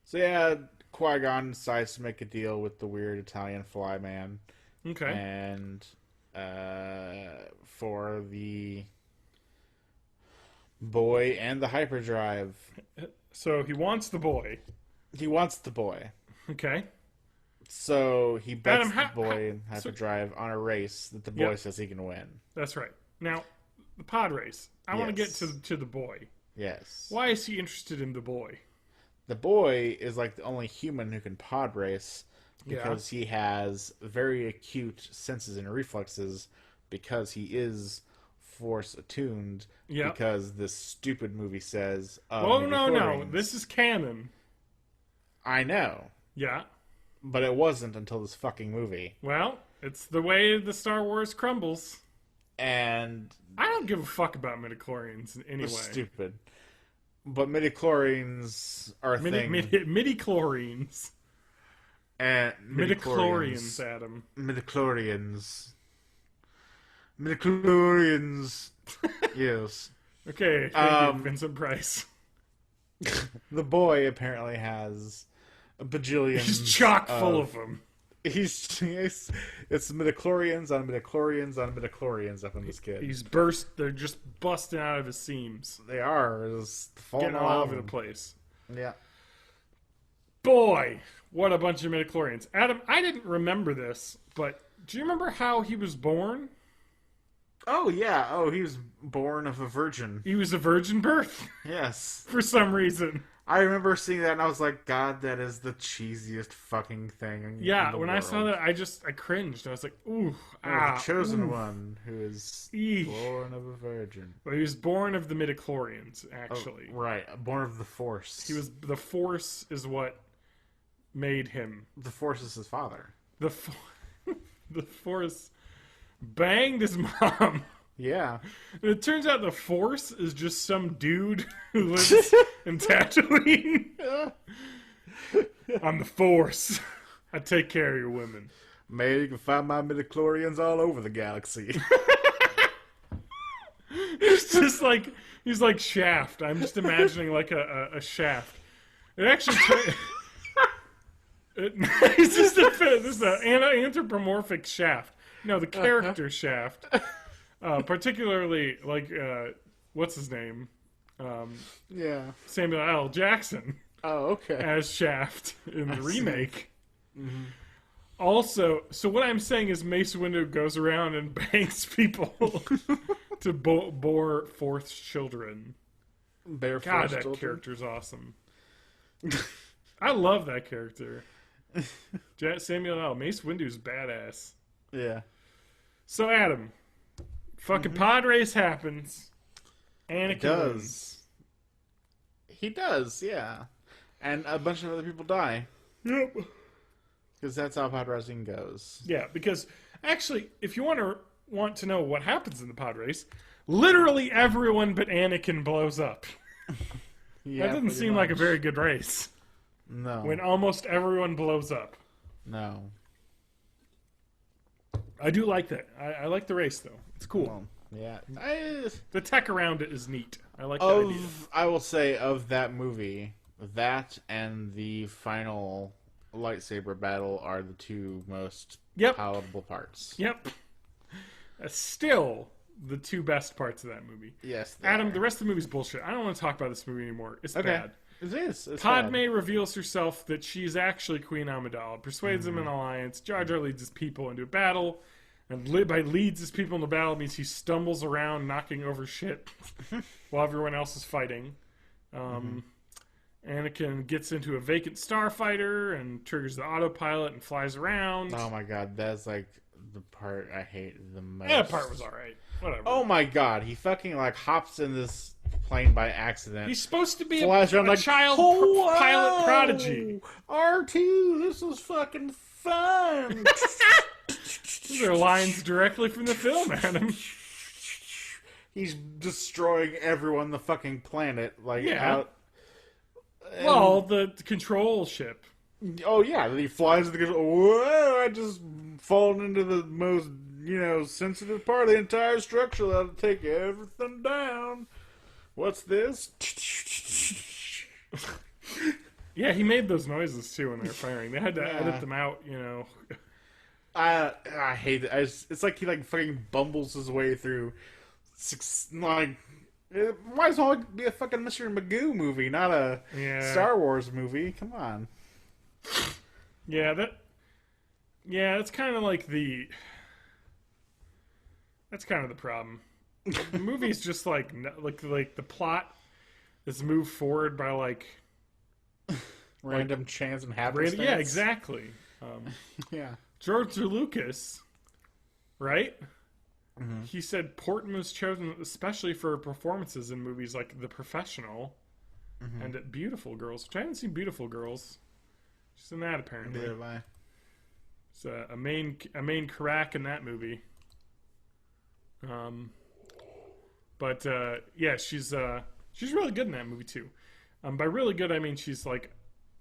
So yeah, Qui-Gon decides to make a deal with the weird Italian fly man. Okay. And for the boy and the hyperdrive. So he wants the boy. He wants the boy. Okay. So he bets the boy and hyperdrive on a race that the boy says he can win. That's right. Now, the pod race. I want to get to the boy. Yes. Why is he interested in the boy? The boy is like the only human who can pod race because he has very acute senses and reflexes because he is force attuned because this stupid movie says no. This is canon. I know. Yeah. But it wasn't until this fucking movie. Well, it's the way the Star Wars crumbles. And I don't give a fuck about midichlorians in any way. Stupid. But midichlorians are a thing. Midichlorians. And midichlorians, Adam. Midichlorians. Yes. Okay, thank you, Vincent Price. The boy apparently has a bajillion. He's chock full of them. It's midichlorians on midichlorians on midichlorians up in this kid. They're just busting out of his seams. They are. Getting all over the place. Yeah. Boy, what a bunch of midichlorians. Adam, I didn't remember this, but do you remember how he was born? Oh, yeah. Oh, he was born of a virgin. He was a virgin birth? Yes. For some reason. I remember seeing that and I was like, God, that is the cheesiest fucking thing. Yeah, when I saw that, I cringed. I was like, ooh, the chosen one who is born of a virgin. Well, he was born of the midichlorians, actually. Oh, right, born of the Force. The Force is what made him. The Force is his father. The Force banged his mom. Yeah. And it turns out the Force is just some dude who lives in Tatooine. I'm the Force. I take care of your women. Man, you can find my midichlorians all over the galaxy. It's just like, he's like Shaft. I'm just imagining like a Shaft. It actually. It's just this is an anthropomorphic Shaft. No, the character Shaft. Particularly, like, what's his name? Yeah. Samuel L. Jackson Oh, okay. as Shaft in the remake. Mm-hmm. Also, so what I'm saying is Mace Windu goes around and bangs people to bore forth children. God, that character's awesome. I love that character. Samuel L. Mace Windu's badass. Yeah. So, Adam, fucking pod race happens. Anakin wins. He does, yeah. And a bunch of other people die. Yep. Because that's how pod racing goes. Yeah, because actually, if you want to know what happens in the pod race, literally everyone but Anakin blows up. Yeah, that doesn't seem like a very good race. No. When almost everyone blows up. No. I do like that. I like the race, though. It's cool. Well, yeah. The tech around it is neat. I like the idea. I will say, of that movie, that and the final lightsaber battle are the two most palatable parts. Yep. Still the two best parts of that movie. Yes. Adam, the rest of the movie's bullshit. I don't want to talk about this movie anymore. It's bad. It is. Padme reveals herself that she's actually Queen Amidala, persuades him in an alliance. Jar Jar leads his people into a battle, and by leads his people into battle means he stumbles around knocking over shit while everyone else is fighting. Anakin gets into a vacant starfighter and triggers the autopilot and flies around. Oh my god, that's like the part I hate the most. Yeah, that part was alright. Whatever. Oh my god, he fucking like hops in this plane by accident. He's supposed to be a child pilot prodigy. R2, this is fucking fun. These are lines directly from the film, Adam. He's destroying everyone on the fucking planet. Out. Well, the control ship. Oh yeah, he flies to the control. Whoa! I just fallen into the most sensitive part of the entire structure. That'll take everything down. What's this? Yeah, he made those noises too when they were firing. They had to edit them out, I hate it. It's like he fucking bumbles his way through. It might as well be a fucking Mr. Magoo movie, not a Star Wars movie. Come on. Yeah, that's kind of like that's kind of the problem. The movie's just like the plot is moved forward by random chance and happenstance. Yeah, exactly. Yeah. George Lucas, right? Mm-hmm. He said Portman was chosen especially for performances in movies like The Professional and Beautiful Girls, which I haven't seen Beautiful Girls. She's in that apparently. Neither have I. It's a main crack in that movie. But yeah, she's really good in that movie too. By really good, I mean she's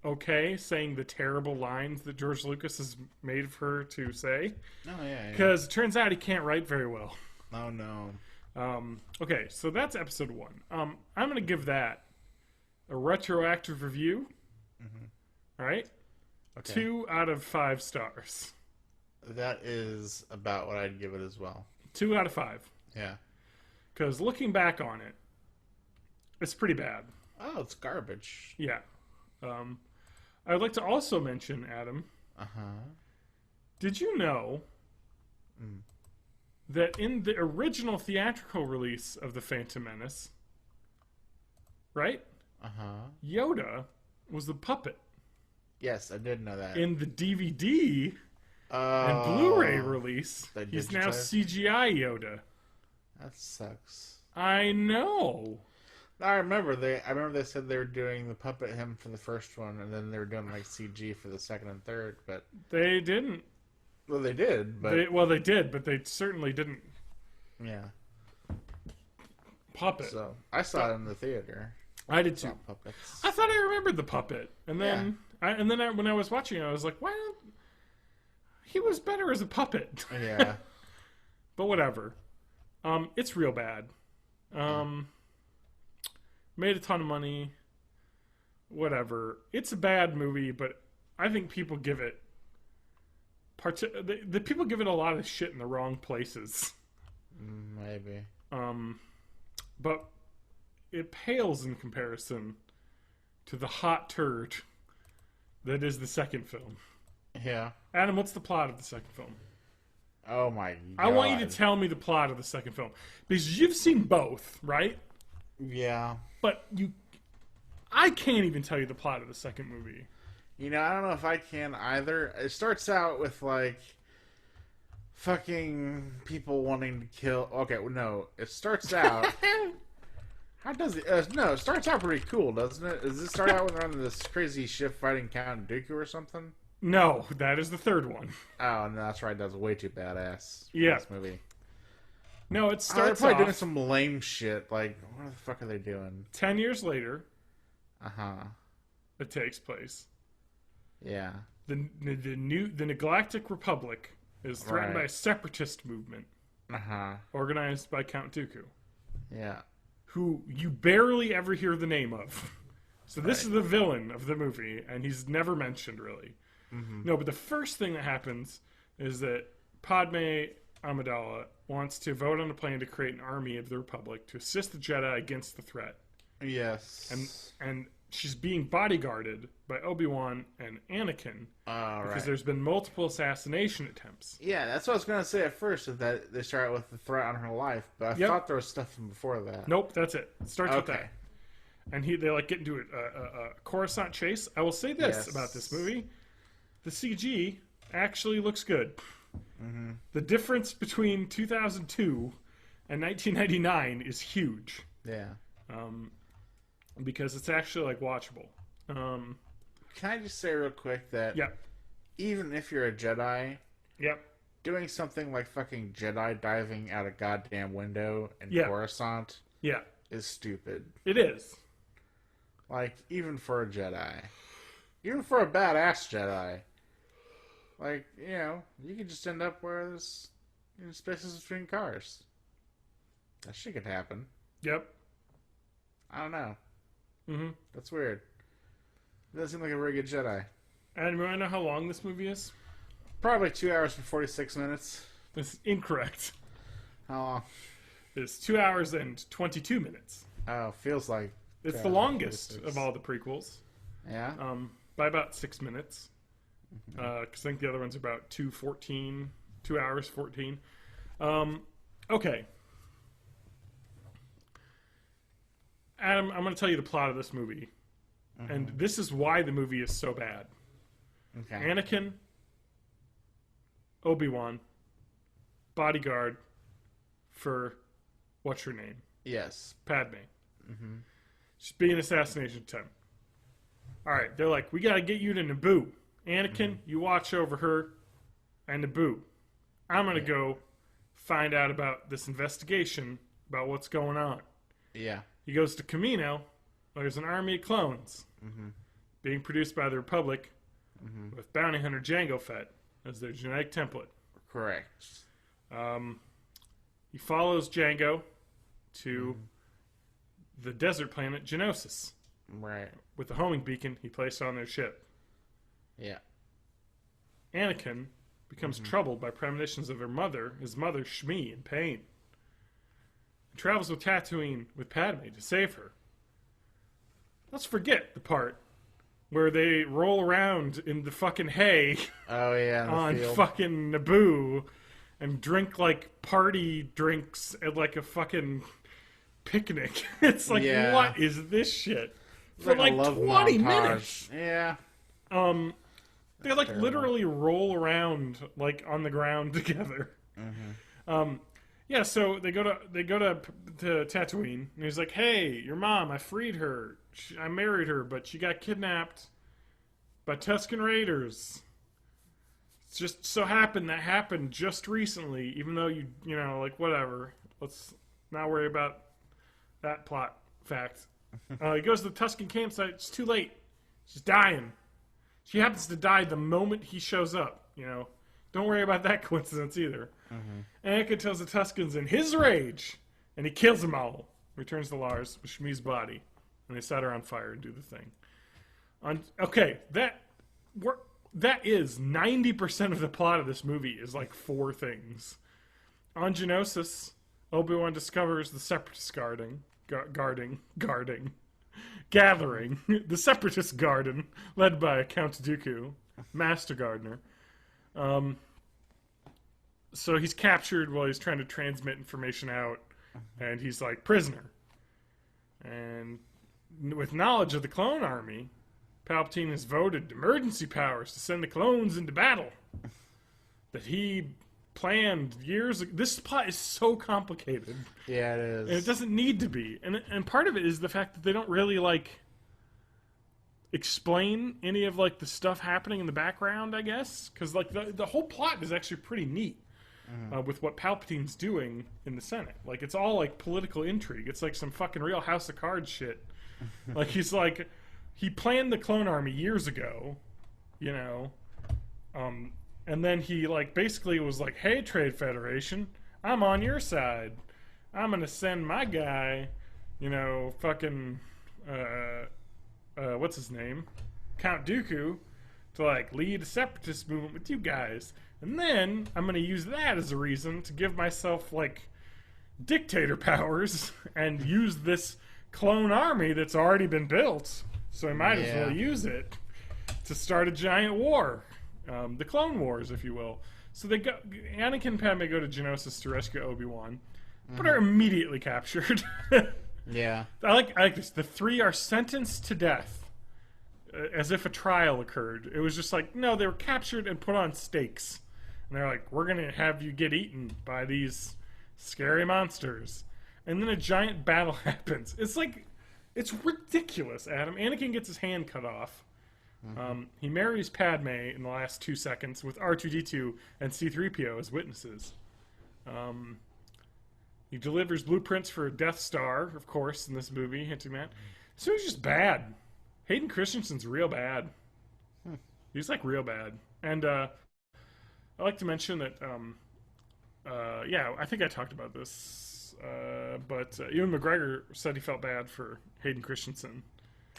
okay saying the terrible lines that George Lucas has made for her to say. Oh yeah. Because it turns out he can't write very well. Oh no. Okay, so that's episode 1. I'm gonna give that a retroactive review. All right. Okay. 2 out of 5 stars. That is about what I'd give it as well. 2 out of 5. Yeah. Because looking back on it, it's pretty bad. Oh, it's garbage. Yeah. I would like to also mention, Adam. Did you know that in the original theatrical release of The Phantom Menace, right? Yoda was the puppet. Yes, I did know that. In the DVD and Blu-ray release, he's now CGI Yoda. That sucks. I know. I remember they said they were doing the puppet him for the first one, and then they were doing CG for the second and third, but they didn't. Well, they did, but they did, but they certainly didn't. Yeah. Puppet. So I saw it in the theater. I did too. Puppets. I thought I remembered the puppet, and then when I was watching it, I was like, "Why don't he was better as a puppet?" Yeah. But whatever. It's real bad. Made a ton of money. whatever. It's a bad movie, but I think people give it the people give it a lot of shit in the wrong places. Maybe. But it pales in comparison to the hot turd that is the second film. Yeah. Adam, what's the plot of the second film? Oh my god. I want you to tell me the plot of the second film. Because you've seen both, right? Yeah. But I can't even tell you the plot of the second movie. You know, I don't know if I can either. It starts out with, like, fucking people wanting to kill... Okay, no. It starts out... How does it... no, it starts out pretty cool, doesn't it? Does it start out when they're on this crazy ship fighting Count Dooku or something? No, that is the third one. Oh, no, that's right. That's way too badass. Yeah. This movie. No, it starts they're probably off... doing some lame shit. Like, what the fuck are they doing? 10 years later... Uh-huh. It takes place. Yeah. The Galactic Republic is threatened by a separatist movement organized by Count Dooku. Yeah. Who you barely ever hear the name of. So this is the villain of the movie, and he's never mentioned, really. Mm-hmm. No, but the first thing that happens is that Padme Amidala wants to vote on a plan to create an army of the Republic to assist the Jedi against the threat. Yes. And she's being bodyguarded by Obi-Wan and Anakin because there's been multiple assassination attempts. Yeah, that's what I was going to say at first, is that they start out with the threat on her life, but I thought there was stuff from before that. Nope, that's it. It starts with that. And they like get into a Coruscant chase. I will say this about this movie. The CG actually looks good. Mm-hmm. The difference between 2002 and 1999 is huge. Yeah. Because it's actually, like, watchable. Can I just say real quick that even if you're a Jedi, doing something like fucking Jedi diving out a goddamn window in Coruscant is stupid. It is. Like, even for a Jedi. Even for a badass Jedi. Like, you know, you could just end up where there's spaces between cars. That shit could happen. Yep. I don't know. Mm-hmm. That's weird. It doesn't seem like a very good Jedi. And do I know how long this movie is? Probably 2 hours and 46 minutes. That's incorrect. How long? It's 2 hours and 22 minutes. Oh, feels like... It's the longest of all the prequels. Yeah? By about 6 minutes. Because I think the other one's about 2 hours 14. Okay. Adam, I'm going to tell you the plot of this movie. And this is why the movie is so bad. Okay. Anakin, Obi-Wan, bodyguard for, what's her name? Yes. Padme. She's being an assassination attempt. Alright, they're like, we got to get you to Naboo. Anakin, you watch over her and Naboo. I'm going to go find out about this investigation, about what's going on. Yeah. He goes to Camino. There's an army of clones being produced by the Republic with bounty hunter Jango Fett as their genetic template. Correct. He follows Jango to the desert planet Geonosis. Right. With the homing beacon he placed on their ship. Yeah. Anakin becomes troubled by premonitions of his mother Shmi, in pain. He travels with Tatooine with Padme to save her. Let's forget the part where they roll around in the fucking hay on field. fucking Naboo and drink like party drinks at like a fucking picnic. It's like, what is this shit? For like 20 minutes. Yeah. They like literally roll around like on the ground together. Yeah, so they go to Tatooine, and he's like, "Hey, your mom, I freed her. I married her, but she got kidnapped by Tusken Raiders. It's just so happened that happened just recently, even though you know, like, whatever. Let's not worry about that plot fact." He goes to the Tusken campsite. It's too late. She's dying. She happens to die the moment he shows up, you know. Don't worry about that coincidence either. Anakin tells the Tuskens in his rage, and he kills them all. Returns to Lars with Shmi's body, and they set her on fire and do the thing. Okay, that is 90% of the plot of this movie is like 4 things. On Geonosis, Obi-Wan discovers the Separatist gathering, the Separatist garden, led by Count Dooku, Master Gardener. So he's captured while he's trying to transmit information out, and he's like prisoner. And with knowledge of the clone army, Palpatine has voted emergency powers to send the clones into battle that he planned years ago. This plot is so complicated. Yeah, it is. And it doesn't need to be. And part of it is the fact that they don't really, like, explain any of, like, the stuff happening in the background, I guess. Because, like, the whole plot is actually pretty neat with what Palpatine's doing in the Senate. Like, it's all, like, political intrigue. It's like some fucking real House of Cards shit. Like, he's like... He planned the clone army years ago, you know, and then he, like, basically was like, hey, Trade Federation, I'm on your side. I'm going to send my guy, you know, fucking, what's his name? Count Dooku, to, like, lead a separatist movement with you guys. And then I'm going to use that as a reason to give myself, like, dictator powers and use this clone army that's already been built. So I might as well use it to start a giant war. The Clone Wars, if you will. So Anakin and Padme go to Geonosis to rescue Obi-Wan, but are immediately captured. Yeah. I like this. The 3 are sentenced to death, as if a trial occurred. It was just like, no, they were captured and put on stakes. And they're like, we're going to have you get eaten by these scary monsters. And then a giant battle happens. It's like... It's ridiculous, Adam. Anakin gets his hand cut off. He marries Padme in the last 2 seconds with R2-D2 and C-3PO as witnesses. He delivers blueprints for a Death Star, of course, in this movie, hinting that. This movie's just bad. Hayden Christensen's real bad. He's, like, real bad. And I like to mention that, I think I talked about this. But Ewan McGregor said he felt bad for Hayden Christensen.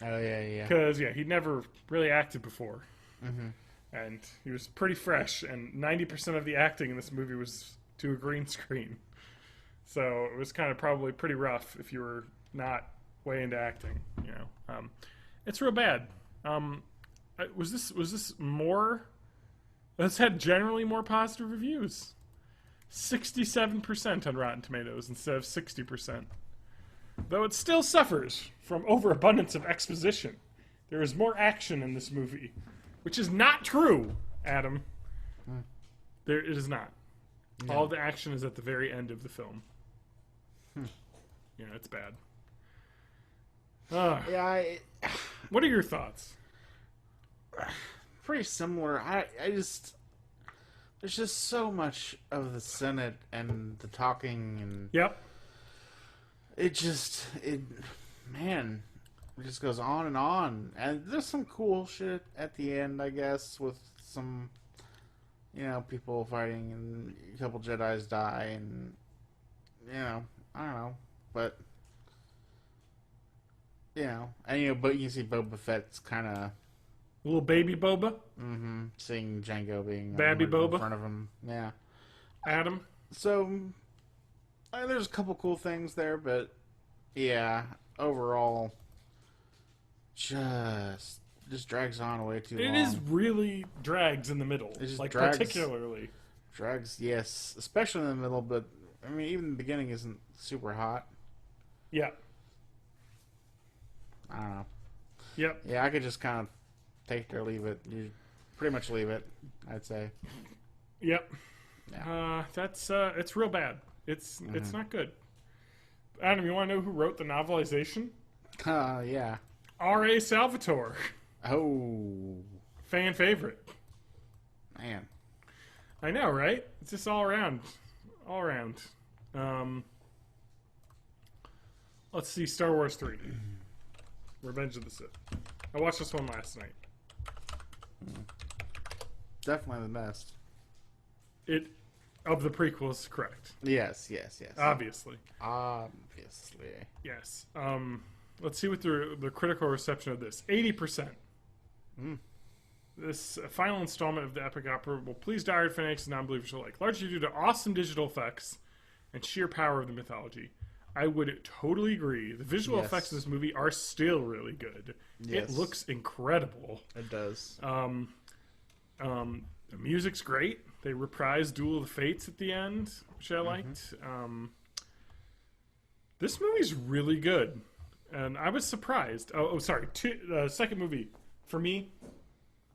Oh, yeah. Because, he'd never really acted before. And he was pretty fresh, and 90% of the acting in this movie was to a green screen. So it was kind of probably pretty rough if you were not way into acting, you know. It's real bad. Was this more... This had generally more positive reviews. 67% on Rotten Tomatoes instead of 60%. Though it still suffers from overabundance of exposition. There is more action in this movie, which is not true, Adam. It is not. No. All the action is at the very end of the film. Yeah, it's bad. What are your thoughts? Pretty similar. I just... There's just so much of the Senate and the talking and... Yep. It just goes on and on. And there's some cool shit at the end, I guess, with some, you know, people fighting and a couple Jedis die and, you know, I don't know. But, you know, and, you know, but you can see Boba Fett's kind of... Little baby Boba? Mm-hmm. Seeing Jango being Babby Boba in front of him. Yeah. Adam? So, there's a couple cool things there, but yeah, overall, just drags on way too long. It is really drags in the middle. It just like, drags, particularly. Drags, yes. Especially in the middle, but, I mean, even the beginning isn't super hot. Yeah. I don't know. Yep. Yeah, I could just kind of take it or leave it. You pretty much leave it, I'd say. Yep. Yeah. It's real bad. It's not good. Adam, you want to know who wrote the novelization? Yeah. R.A. Salvatore. Oh. Fan favorite. Man. I know, right? It's just all around. All around. Let's see, Star Wars 3. Revenge of the Sith. I watched this one last night. Definitely the best. Of the prequels, correct. Yes. Obviously. Obviously. Yes. Let's see what the critical reception of this. 80%. This final installment of the epic opera will please diehard fanatics and non-believers alike, largely due to awesome digital effects and sheer power of the mythology. I would totally agree. The visual effects of this movie are still really good. Yes. It looks incredible. It does. The music's great. They reprise Duel of the Fates at the end, which I liked. This movie's really good. And I was surprised. Sorry. Second movie. For me,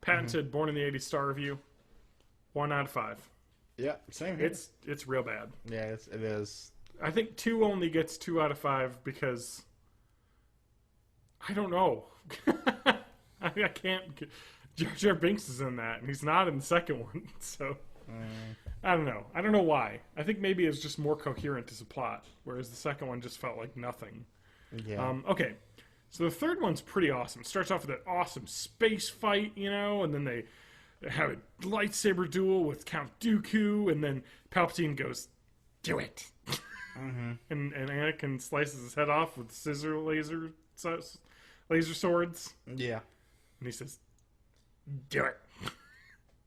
patented Born in the 80s star review. 1 out of 5. Yeah, same here. It's real bad. Yeah, it is. I think 2 only gets 2 out of 5 because I don't know. I can't. Jarbinks is in that, and he's not in the second one. So I don't know. I don't know why. I think maybe it's just more coherent as a plot, whereas the second one just felt like nothing. Yeah. Okay, so the third one's pretty awesome. It starts off with that awesome space fight, and then they have a lightsaber duel with Count Dooku, and then Palpatine goes, "Do it." And Anakin slices his head off with laser swords. Yeah. And he says, "Do it."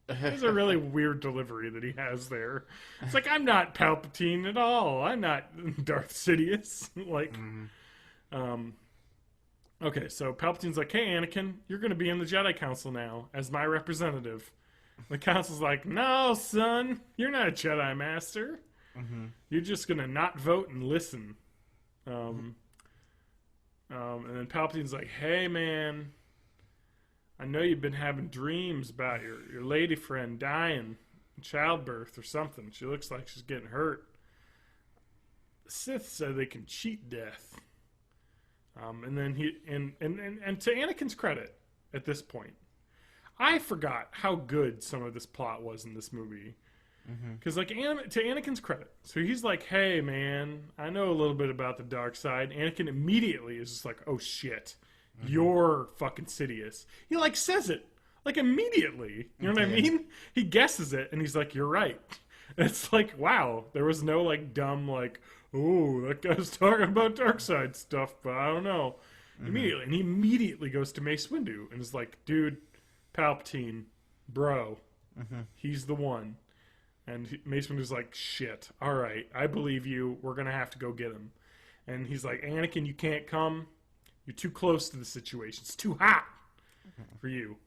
It's a really weird delivery that he has there. It's like, I'm not Palpatine at all. I'm not Darth Sidious. Okay, so Palpatine's like, "Hey, Anakin, you're going to be in the Jedi Council now as my representative." The Council's like, "No, son, you're not a Jedi Master. You're just going to not vote and listen." And then Palpatine's like, "Hey, man, I know you've been having dreams about your lady friend dying in childbirth or something. She looks like she's getting hurt. The Sith said they can cheat death." And then and to Anakin's credit, at this point, I forgot how good some of this plot was in this movie. Because, to Anakin's credit, so he's like, "Hey, man, I know a little bit about the dark side." Anakin immediately is just like, "Oh, shit. You're fucking Sidious." He, says it, immediately. You know what I mean? He guesses it, and he's like, "You're right." It's like, wow. There was no, dumb, "Oh, that guy's talking about dark side stuff, but I don't know." Immediately. And he immediately goes to Mace Windu and is like, "Dude, Palpatine, bro, he's the one." And Mace Windu's like, "Shit, all right, I believe you. We're going to have to go get him." And he's like, "Anakin, you can't come. You're too close to the situation. It's too hot for you."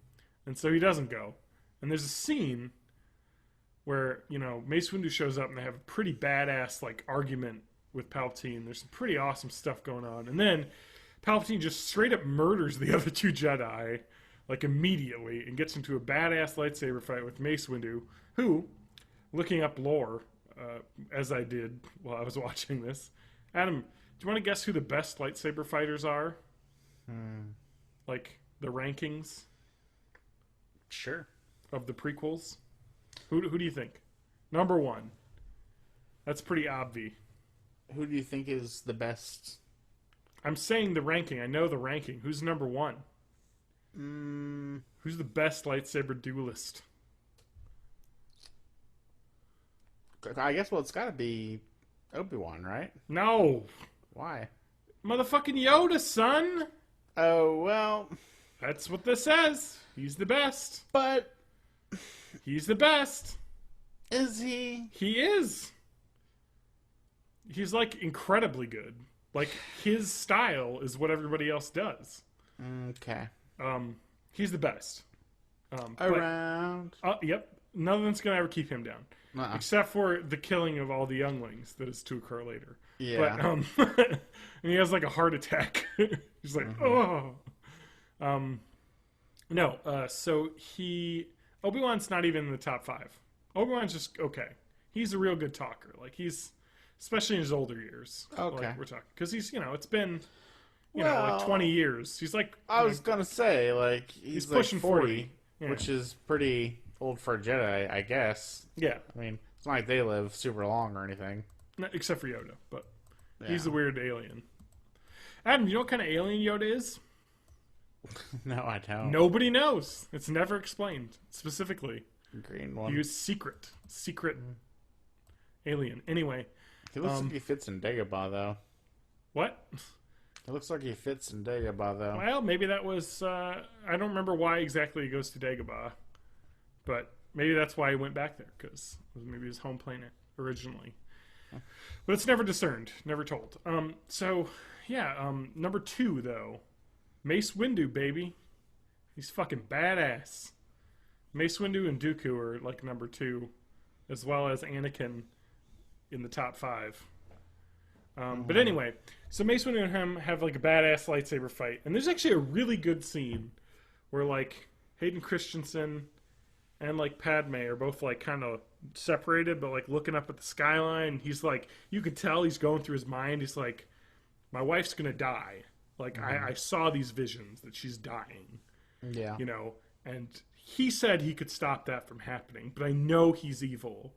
And so he doesn't go. And there's a scene where, Mace Windu shows up and they have a pretty badass, argument with Palpatine. There's some pretty awesome stuff going on. And then Palpatine just straight up murders the other 2 Jedi, immediately, and gets into a badass lightsaber fight with Mace Windu, who, looking up lore, as I did while I was watching this, Adam, do you want to guess who the best lightsaber fighters are? The rankings? Sure. Of the prequels? Who do you think? Number 1. That's pretty obvious. Who do you think is the best? I'm saying the ranking. I know the ranking. Who's number 1? Who's the best lightsaber duelist? I guess, it's got to be Obi-Wan, right? No. Why? Motherfucking Yoda, son. Oh, well. That's what this says. He's the best. But he's the best. Is he? He is. He's, incredibly good. His style is what everybody else does. Okay. He's the best. Around. Yep. Nothing's going to ever keep him down. Except for the killing of all the younglings that is to occur later. Yeah. But, and he has, a heart attack. He's like, "Oh." No, so Obi-Wan's not even in the top 5. Obi-Wan's just okay. He's a real good talker. He's, especially in his older years. Okay. We're talking. Because he's, it's been, 20 years. He's I was going to say, he's pushing 40. Yeah. Which is pretty old for a Jedi, I guess. Yeah. I mean, it's not like they live super long or anything. No, except for Yoda, but he's a weird alien. Adam, you know what kind of alien Yoda is? No, I don't. Nobody knows. It's never explained specifically. Green one. He was secret alien. Anyway, he looks like he fits in Dagobah, though. What? It looks like he fits in Dagobah, though. Well, maybe that was... I don't remember why exactly he goes to Dagobah. But maybe that's why he went back there, because it was maybe his home planet originally. But it's never discerned, never told. Number 2, though. Mace Windu, baby. He's fucking badass. Mace Windu and Dooku are like number 2, as well as Anakin in the top 5. But anyway, so Mace Windu and him have like a badass lightsaber fight, and there's actually a really good scene where like Hayden Christensen and like Padme are both like kind of separated, but like looking up at the skyline. He's like, you could tell he's going through his mind. He's like, my wife's gonna die. Like I saw these visions that she's dying. Yeah, you know, and he said he could stop that from happening, but I know he's evil.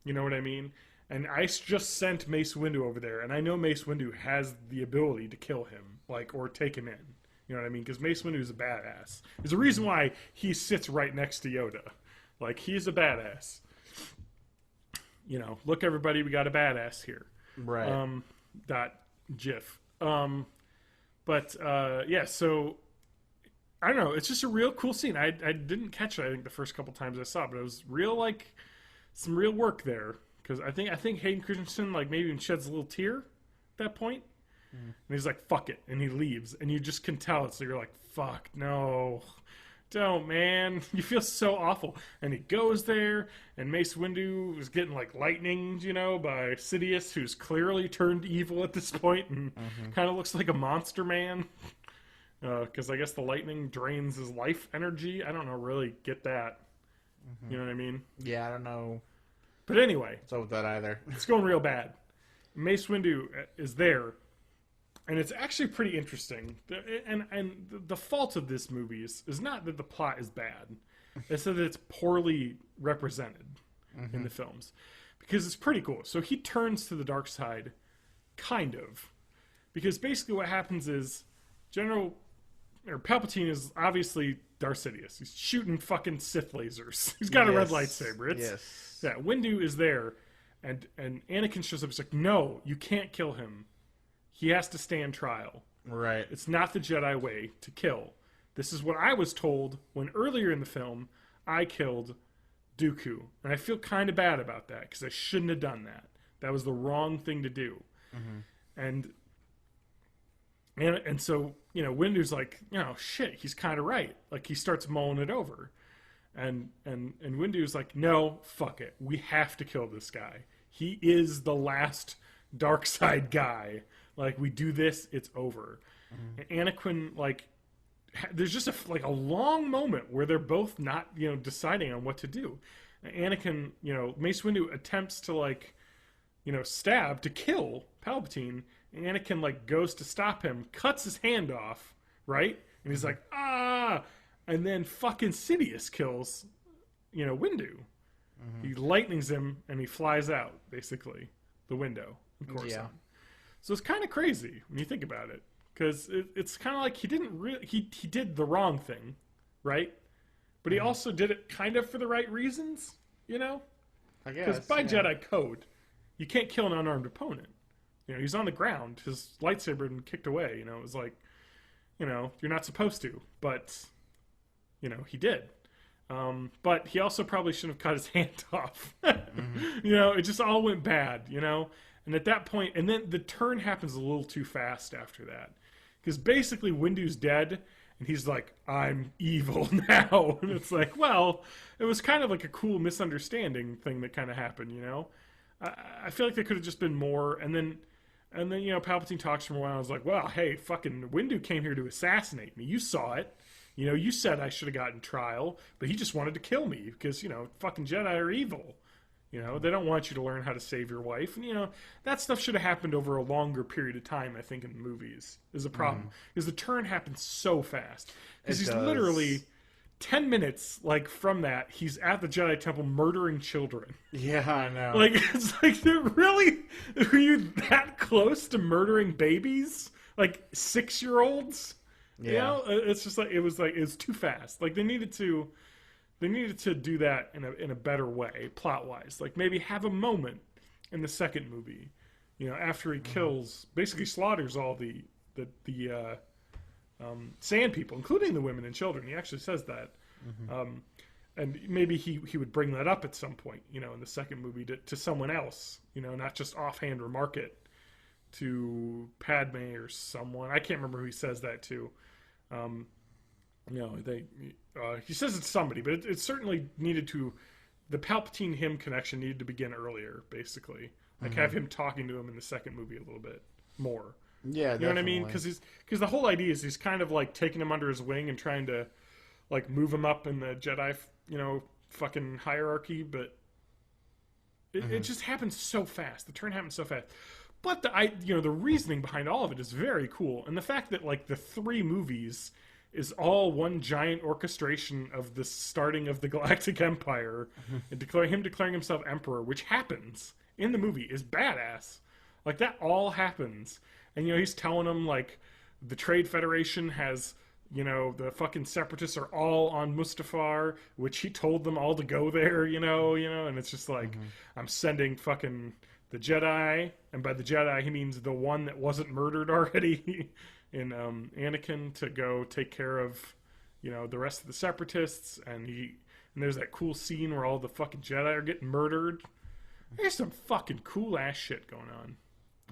You know what I mean? And I just sent Mace Windu over there, and I know Mace Windu has the ability to kill him, like, or take him in. You know what I mean? Because Mace Windu is a badass. There's a reason why he sits right next to Yoda. Like, he's a badass. You know, look, everybody, we got a badass here. Right. GIF. So I don't know. It's just a real cool scene. I didn't catch it, I think, the first couple times I saw it, but it was real, like, some real work there. Because I think Hayden Christensen, like, maybe even sheds a little tear at that point. And he's like, fuck it. And he leaves. And you just can tell it. So you're like, fuck, no. Don't, man. You feel so awful. And he goes there. And Mace Windu is getting, like, lightninged, you know, by Sidious, who's clearly turned evil at this point and kind of looks like a monster man. Because I guess the lightning drains his life energy. I don't know, really get that. You know what I mean? Yeah, I don't know. But anyway, So with that either. it's going real bad. Mace Windu is there, and it's actually pretty interesting. And the fault of this movie is not that the plot is bad; it's that it's poorly represented in the films, because it's pretty cool. So he turns to the dark side, kind of, because basically what happens is Palpatine is obviously Darth Sidious. He's shooting fucking Sith lasers. He's got a red lightsaber. Yeah, Windu is there, and Anakin shows up. He's like, no, you can't kill him. He has to stand trial. Right. It's not the Jedi way to kill. This is what I was told when earlier in the film I killed Dooku. And I feel kind of bad about that, because I shouldn't have done that. That was the wrong thing to do. And so, you know, Windu's like, you know, shit, he's kind of right. Like, he starts mulling it over. And Windu's like, no, fuck it. We have to kill this guy. He is the last dark side guy. Like, we do this, it's over. And Anakin, like, there's just a long moment where they're both not, you know, deciding on what to do. And Anakin, you know, Mace Windu attempts to, like, you know, stab to kill Palpatine. And Anakin, like, goes to stop him, cuts his hand off, right? And he's like, ah! And then fucking Sidious kills, you know, Windu. He lightnings him, and he flies out, basically, the window, of course. Yeah. So it's kind of crazy when you think about it. Because it's kind of like he didn't really... He did the wrong thing, right? But he also did it kind of for the right reasons, you know? I guess. Because by Jedi code, you can't kill an unarmed opponent. You know, he's on the ground. His lightsaber had been kicked away. You know, it was like, you know, you're not supposed to. But, you know, he did. But he also probably shouldn't have cut his hand off. You know, it just all went bad, you know? And at that point, and then the turn happens a little too fast after that. Because basically Windu's dead, and he's like, I'm evil now. And it's like, well, it was kind of like a cool misunderstanding thing that kind of happened, you know? I feel like there could have just been more, and then, you know, Palpatine talks for a while, and I was like, well, hey, fucking Windu came here to assassinate me. You saw it. You know, you said I should have gotten trial, but he just wanted to kill me because, you know, fucking Jedi are evil. You know, they don't want you to learn how to save your wife. And, you know, that stuff should have happened over a longer period of time, I think, in movies is a problem. Because the turn happens so fast. Because he's literally 10 minutes, like, from that, he's at the Jedi Temple murdering children. Yeah, I know. Like, it's like, really? Were you that close to murdering babies? Like, 6-year-olds? Yeah. You know? It's just like, it was too fast. Like, they needed to do that in a better way, plot-wise. Like, maybe have a moment in the second movie, you know, after he kills, basically slaughters all the Sand people, including the women and children. He actually says that. And maybe he would bring that up at some point, in the second movie to someone else, not just offhand remark it to Padme or someone. I can't remember who he says that to. He says it's somebody, but it certainly needed to. The Palpatine him connection needed to begin earlier, basically. Like have him talking to him in the second movie a little bit more. Yeah, you know what I mean? Because the whole idea is he's kind of like taking him under his wing and trying to like move him up in the Jedi, fucking hierarchy. But it just happens so fast. The turn happens so fast. But the reasoning behind all of it is very cool, and the fact that like the 3 movies is all one giant orchestration of the starting of the Galactic Empire and declaring himself emperor, which happens in the movie, is badass. Like that all happens, and he's telling them like the Trade Federation has. The fucking separatists are all on Mustafar, which he told them all to go there, and it's just like, I'm sending fucking the Jedi, and by the Jedi he means the one that wasn't murdered already in Anakin to go take care of, the rest of the separatists, and there's that cool scene where all the fucking Jedi are getting murdered. There's some fucking cool ass shit going on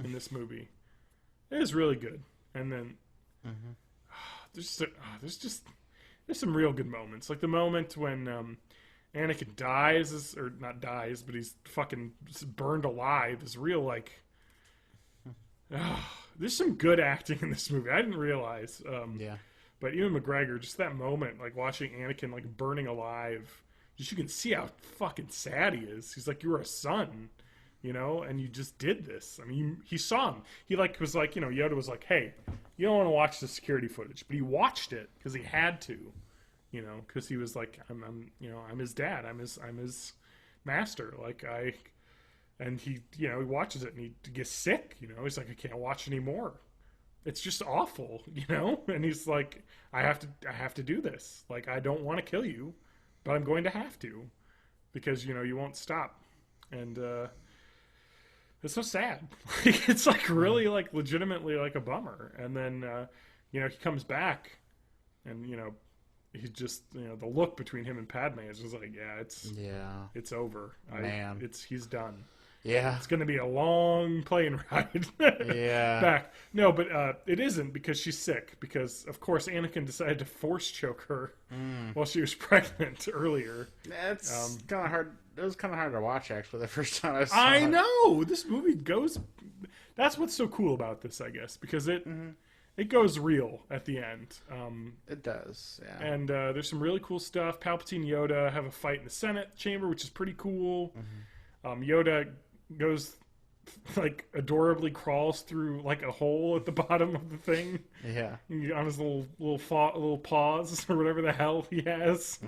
in this movie. It is really good. And then there's some real good moments, like the moment when Anakin dies, or not dies, but he's fucking burned alive. Is real like. There's some good acting in this movie. I didn't realize. But Ewan McGregor, just that moment, like watching Anakin like burning alive, just you can see how fucking sad he is. He's like, you were a son, and you just did this. I mean, he saw him. He like was like, Yoda was like, hey, you don't want to watch the security footage, but he watched it because he had to, because he was like, I'm his dad. I'm his master. And he, he watches it and he gets sick, he's like, I can't watch anymore. It's just awful, and he's like, I have to do this. Like, I don't want to kill you, but I'm going to have to, because, you won't stop. And, it's so sad. It's like really like legitimately like a bummer. And then, he comes back and, he just, the look between him and Padme is just like, it's over. Man. He's done. Yeah. It's going to be a long plane ride Yeah. back. No, but it isn't, because she's sick. Because, of course, Anakin decided to force choke her while she was pregnant earlier. It's kind of hard. It was kind of hard to watch, actually, the first time I saw it. I know! This movie goes... That's what's so cool about this, I guess. Because it goes real at the end. It does, yeah. And there's some really cool stuff. Palpatine and Yoda have a fight in the Senate chamber, which is pretty cool. Yoda goes, like, adorably crawls through, like, a hole at the bottom of the thing. Yeah. On his little paws, or whatever the hell he has.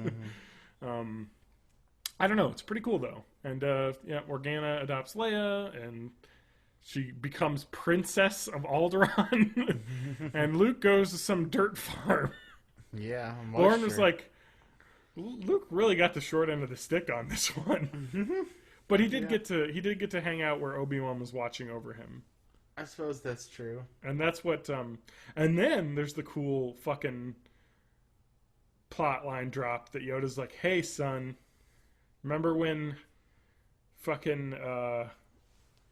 I don't know. It's pretty cool, though. And, Organa adopts Leia, and she becomes Princess of Alderaan. And Luke goes to some dirt farm. Yeah. Lauren was like, Luke really got the short end of the stick on this one. But he did get to hang out where Obi-Wan was watching over him. I suppose that's true. And that's what and then there's the cool fucking plot line drop that Yoda's like, "Hey son, remember when fucking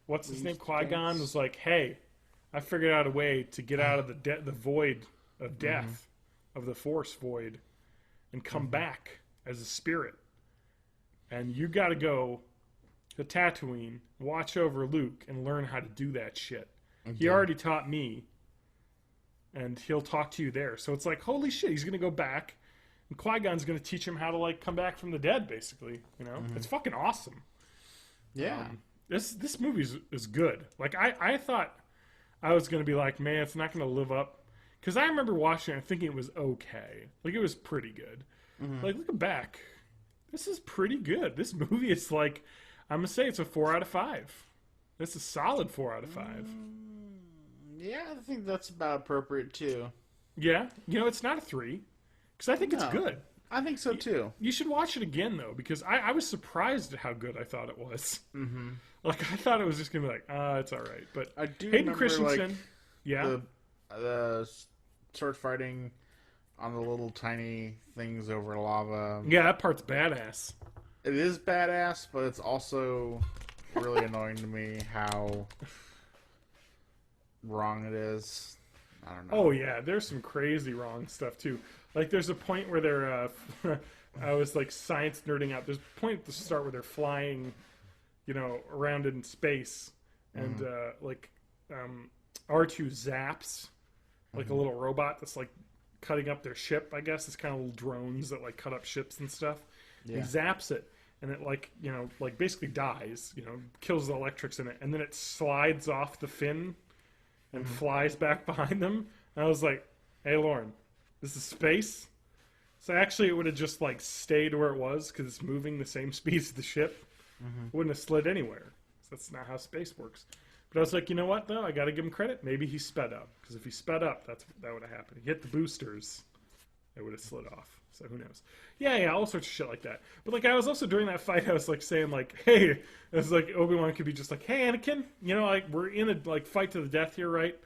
what's his name, Qui-Gon was like, "Hey, I figured out a way to get out of the void of death, of the Force void, and come back as a spirit. And you got to go to Tatooine, watch over Luke, and learn how to do that shit. Okay. He already taught me, and he'll talk to you there." So it's like, holy shit, he's going to go back, and Qui-Gon's going to teach him how to, like, come back from the dead, basically. It's fucking awesome. Yeah. This movie is good. Like, I thought I was going to be like, man, it's not going to live up. Because I remember watching it and thinking it was okay. Like, it was pretty good. Like, looking back, this is pretty good. This movie is like, I'm going to say it's a 4 out of 5. It's a solid 4 out of 5. Yeah, I think that's about appropriate, too. Yeah? it's not a 3. Because I think it's good. I think so, too. You should watch it again, though, because I was surprised at how good I thought it was. Like, I thought it was just going to be like, it's all right. But I do Hayden remember, Christensen, like, yeah. the sword fighting on the little tiny things over lava. Yeah, that part's badass. It is badass, but it's also really annoying to me how wrong it is. I don't know. Oh yeah, there's some crazy wrong stuff too. Like there's a point where they're I was like science nerding out. There's a point at the start where they're flying, around in space, and R2 zaps like a little robot that's like cutting up their ship. I guess it's kind of little drones that like cut up ships and stuff. Yeah. He zaps it, and it like basically dies. Kills the electrics in it, and then it slides off the fin and flies back behind them. And I was like, "Hey, Lauren, this is space." So actually, it would have just like stayed where it was because it's moving the same speed as the ship. It wouldn't have slid anywhere. So that's not how space works. But I was like, you know what, though? I got to give him credit. Maybe he sped up. Because if he sped up, that would have happened. He hit the boosters, it would have slid off. So who knows? Yeah, all sorts of shit like that. But like, I was also during that fight, I was like saying like, hey, it was like Obi-Wan could be just like, hey, Anakin, like we're in a like fight to the death here, right?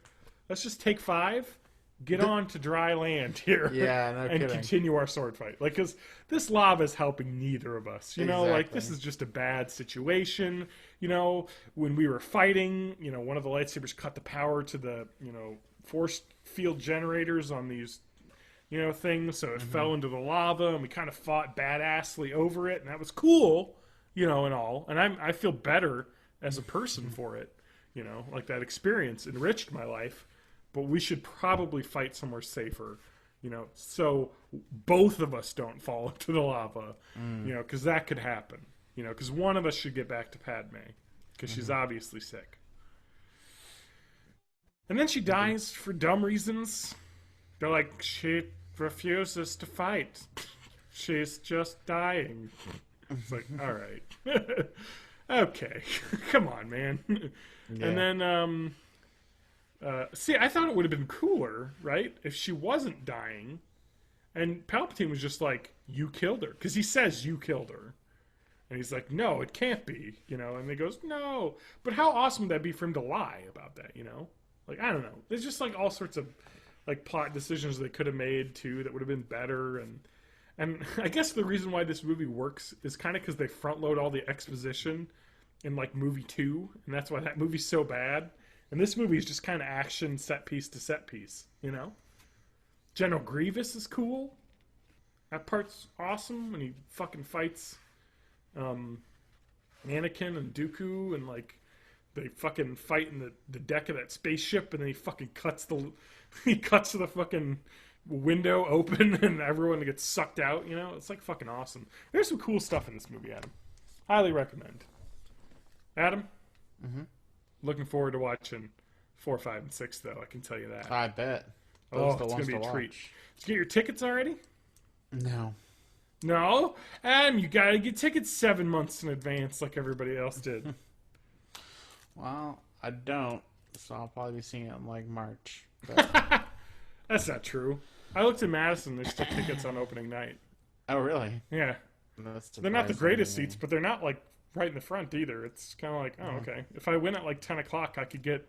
Let's just take 5. Get on to dry land here, yeah, no and kidding. Continue our sword fight. Like, because this lava is helping neither of us. Exactly. Like this is just a bad situation. When we were fighting, one of the lightsabers cut the power to the force field generators on these things, so it fell into the lava, and we kind of fought badassly over it, and that was cool, and all. And I feel better as a person for it. Like that experience enriched my life. But we should probably fight somewhere safer, so both of us don't fall into the lava, because that could happen, because one of us should get back to Padme, because she's obviously sick. And then she dies for dumb reasons. They're like, she refuses to fight. She's just dying. It's like, all right. Okay. Come on, man. Yeah. And then, see, I thought it would have been cooler, right, if she wasn't dying, and Palpatine was just like, you killed her. Because he says, you killed her. And he's like, no, it can't be, and he goes, no. But how awesome would that be for him to lie about that, Like, I don't know. There's just, like, all sorts of, like, plot decisions they could have made, too, that would have been better. And I guess the reason why this movie works is kind of because they front-load all the exposition in, like, movie 2. And that's why that movie's so bad. And this movie is just kind of action set piece to set piece, General Grievous is cool. That part's awesome when he fucking fights Anakin and Dooku, and like they fucking fight in the deck of that spaceship, and then he fucking cuts the fucking window open, and everyone gets sucked out. It's like fucking awesome. There's some cool stuff in this movie, Adam. Highly recommend. Adam. Looking forward to watching 4, 5, and 6, though. I can tell you that. I bet. Those it's going to be a treat. Did you get your tickets already? No. No? Adam, you got to get tickets 7 months in advance like everybody else did. Well, I don't, so I'll probably be seeing it in, like, March. But... That's not true. I looked at Madison. There's still tickets on opening night. Oh, really? Yeah. They're not the greatest seats, but they're not, like, right in the front either. It's kind of like, oh, okay. If I went at like 10 o'clock, I could get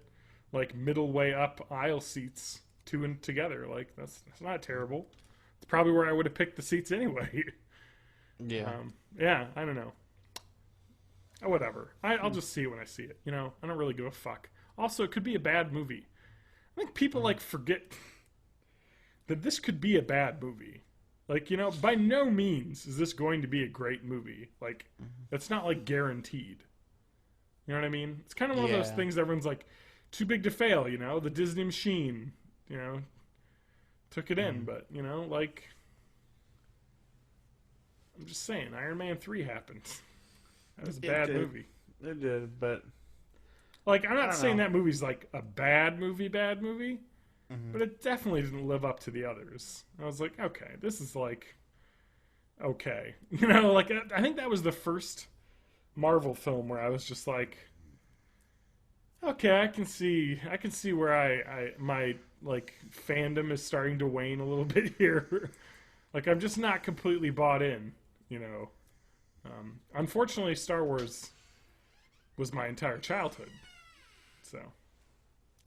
like middle way up aisle seats 2 and together. Like that's not terrible. It's probably where I would have picked the seats anyway. Yeah. Yeah. I don't know. Whatever. I'll just see it when I see it. I don't really give a fuck. Also, it could be a bad movie. I think people like forget that this could be a bad movie. Like, by no means is this going to be a great movie. Like, it's not, like, guaranteed. You know what I mean? It's kind of one of those things everyone's like, too big to fail, The Disney machine, took it in. But, like, I'm just saying, Iron Man 3 happened. That was a bad movie. It did, but... Like, I'm not saying that movie's, like, a bad movie. But it definitely didn't live up to the others. I was like, okay, this is like, okay. Like, I think that was the first Marvel film where I was just like, okay, I can see where my like fandom is starting to wane a little bit here. Like, I'm just not completely bought in, Unfortunately, Star Wars was my entire childhood. So,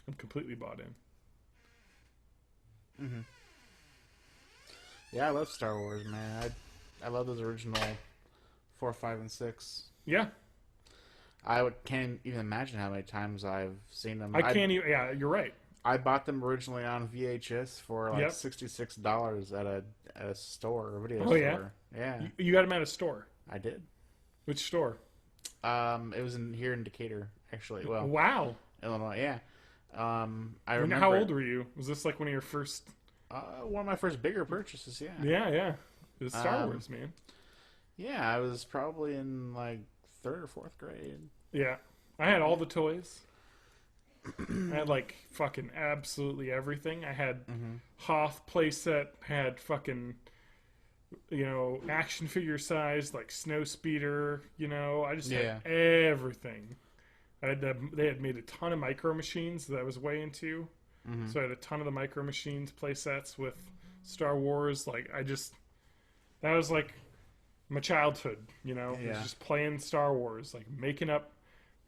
I'm completely bought in. Yeah, I love Star Wars, man. I love those original 4, 5, and 6. Yeah. Can't even imagine how many times I've seen them. I can't even... Yeah, you're right. I bought them originally on VHS for like Yep. $66 at a store, a video Oh, store. yeah? Yeah, You got them at a store. I did. Which store? It was here in Decatur, actually. Well, Wow. Illinois, yeah. I And remember. how old were you? Was this like one of your first... One of my first bigger purchases, yeah. Yeah. It was Star Wars, man. Yeah, I was probably in like 3rd or 4th grade. Yeah. I had all the toys. I had like fucking absolutely everything. I had Hoth playset, had fucking, action figure size, like snow speeder, I just had everything. They had made a ton of micro machines that I was way into. So I had a ton of the micro machines play sets with Star Wars. Like that was like my childhood, It was just playing Star Wars, like making up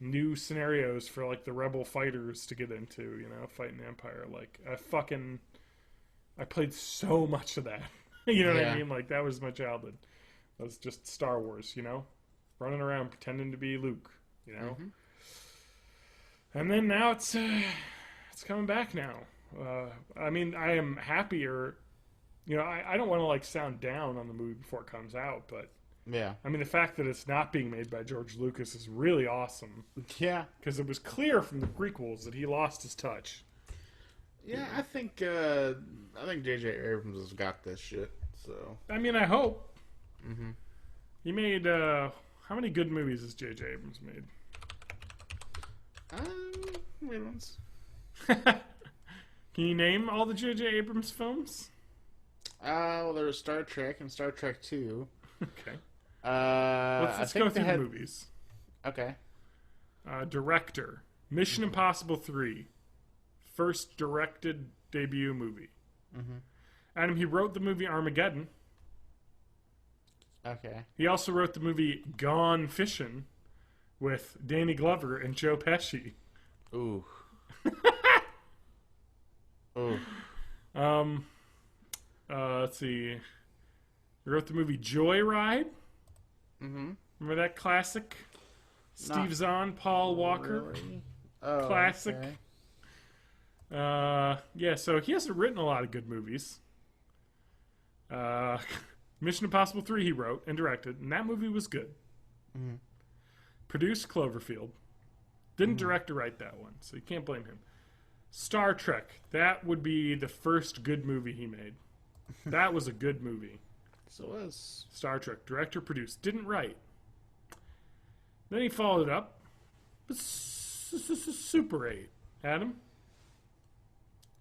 new scenarios for like the rebel fighters to get into, fighting the Empire. Like I played so much of that. You know what I mean? Like that was my childhood. That was just Star Wars, running around pretending to be Luke, And then now it's coming back now. I mean, I am happier. I don't want to like sound down on the movie before it comes out, but yeah, I mean the fact that it's not being made by George Lucas is really awesome. Yeah, because it was clear from the prequels that he lost his touch. Yeah, I think J.J. Abrams has got this shit. So I mean, I hope. He made how many good movies has J.J. Abrams made? Weird ones. Can you name all the J.J. Abrams films? Well, there was Star Trek and Star Trek 2. Okay. Let's go through the movies. Okay. Director. Mission Impossible 3. First directed debut movie. Adam, he wrote the movie Armageddon. Okay. He also wrote the movie Gone Fishin' with Danny Glover and Joe Pesci. Ooh. Ooh. Let's see. He wrote the movie Joyride. Remember that classic? Steve Zahn, Paul Walker. Really? Oh, Classic. Okay. Yeah, so he hasn't written a lot of good movies. Mission Impossible 3 he wrote and directed, and that movie was good. Produced Cloverfield. Didn't direct or write that one, so you can't blame him. Star Trek. That would be the first good movie he made. That was a good movie. So it was. Star Trek. Director, produced. Didn't write. Then he followed it up with Super 8. Adam?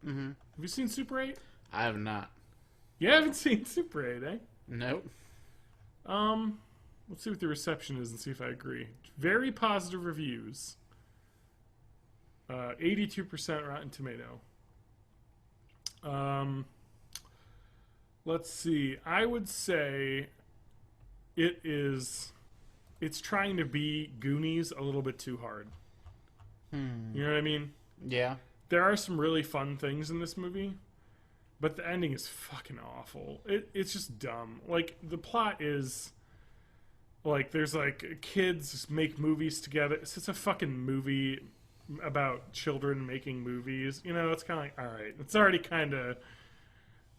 Have you seen Super 8? I have not. You haven't seen Super 8, eh? Nope. Let's see what the reception is and see if I agree. Very positive reviews. 82% Rotten Tomato. Let's see. I would say it's trying to be Goonies a little bit too hard. You know what I mean? Yeah. There are some really fun things in this movie, but the ending is fucking awful. It's just dumb. Like, the plot is, like, there's, like, kids make movies together. It's just a fucking movie about children making movies. It's kind of like, all right. It's already kind of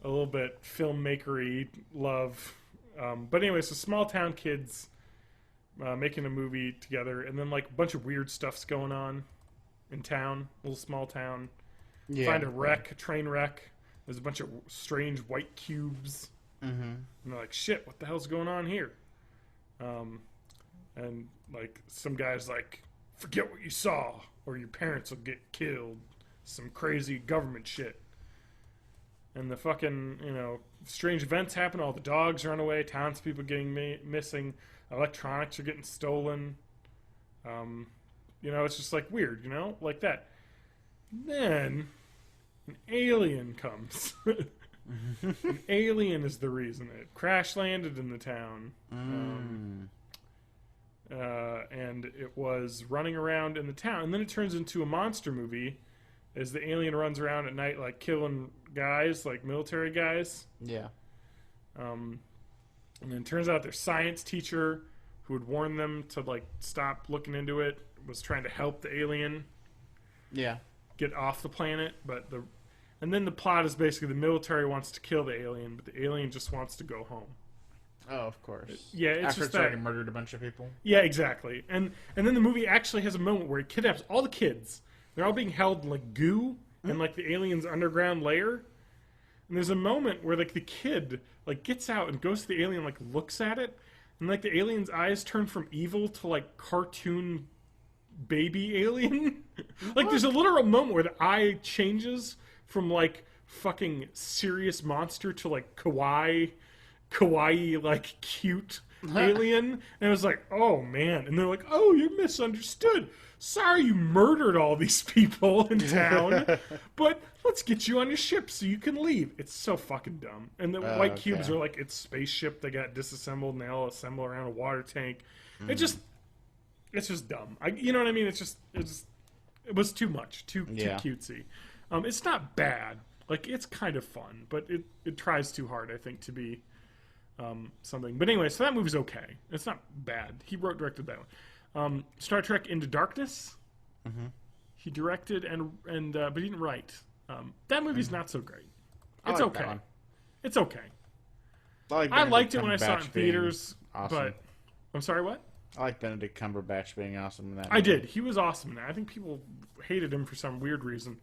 a little bit filmmakery love. But anyway, so small-town kids making a movie together, and then, like, a bunch of weird stuff's going on in town, little small town. Yeah. Find a train wreck. There's a bunch of strange white cubes. And they're like, shit, what the hell's going on here? And, like, some guy's like, forget what you saw, or your parents will get killed. Some crazy government shit. And the fucking, strange events happen. All the dogs run away. Townspeople getting missing. Electronics are getting stolen. It's just like weird, like that. Then an alien comes. An alien is the reason it crash landed in the town. And it was running around in the town. And then it turns into a monster movie as the alien runs around at night, like killing guys, like military guys. Yeah. And then it turns out their science teacher, who had warned them to like stop looking into it, was trying to help the alien Yeah. get off the planet. And then the plot is basically the military wants to kill the alien, but the alien just wants to go home. Oh, of course. Yeah, it's after just it's already murdered a bunch of people. Yeah, exactly. And then the movie actually has a moment where it kidnaps all the kids. They're all being held in like goo in like the alien's underground lair. And there's a moment where like the kid like gets out and goes to the alien, like looks at it, and like the alien's eyes turn from evil to like cartoon baby alien. Like there's a literal moment where the eye changes from like fucking serious monster to like kawaii like cute alien. And it was like, oh man. And they're like, oh, you're misunderstood. Sorry you murdered all these people in town, but let's get you on your ship so you can leave. It's so fucking dumb. And the white cubes are like its spaceship. They got disassembled and they all assemble around a water tank. It's just dumb. You know what I mean? It was too much, too cutesy. It's not bad. Like, it's kind of fun, but it tries too hard, I think, to be something. But anyway, so that movie's okay. It's not bad. He directed that one. Star Trek Into Darkness. Mm-hmm. He directed but he didn't write. That movie's not so great. It's okay. It's okay. I liked it when I saw it in theaters, awesome. But I'm sorry, what? I like Benedict Cumberbatch being awesome in that. I did. He was awesome in that. I think people hated him for some weird reason.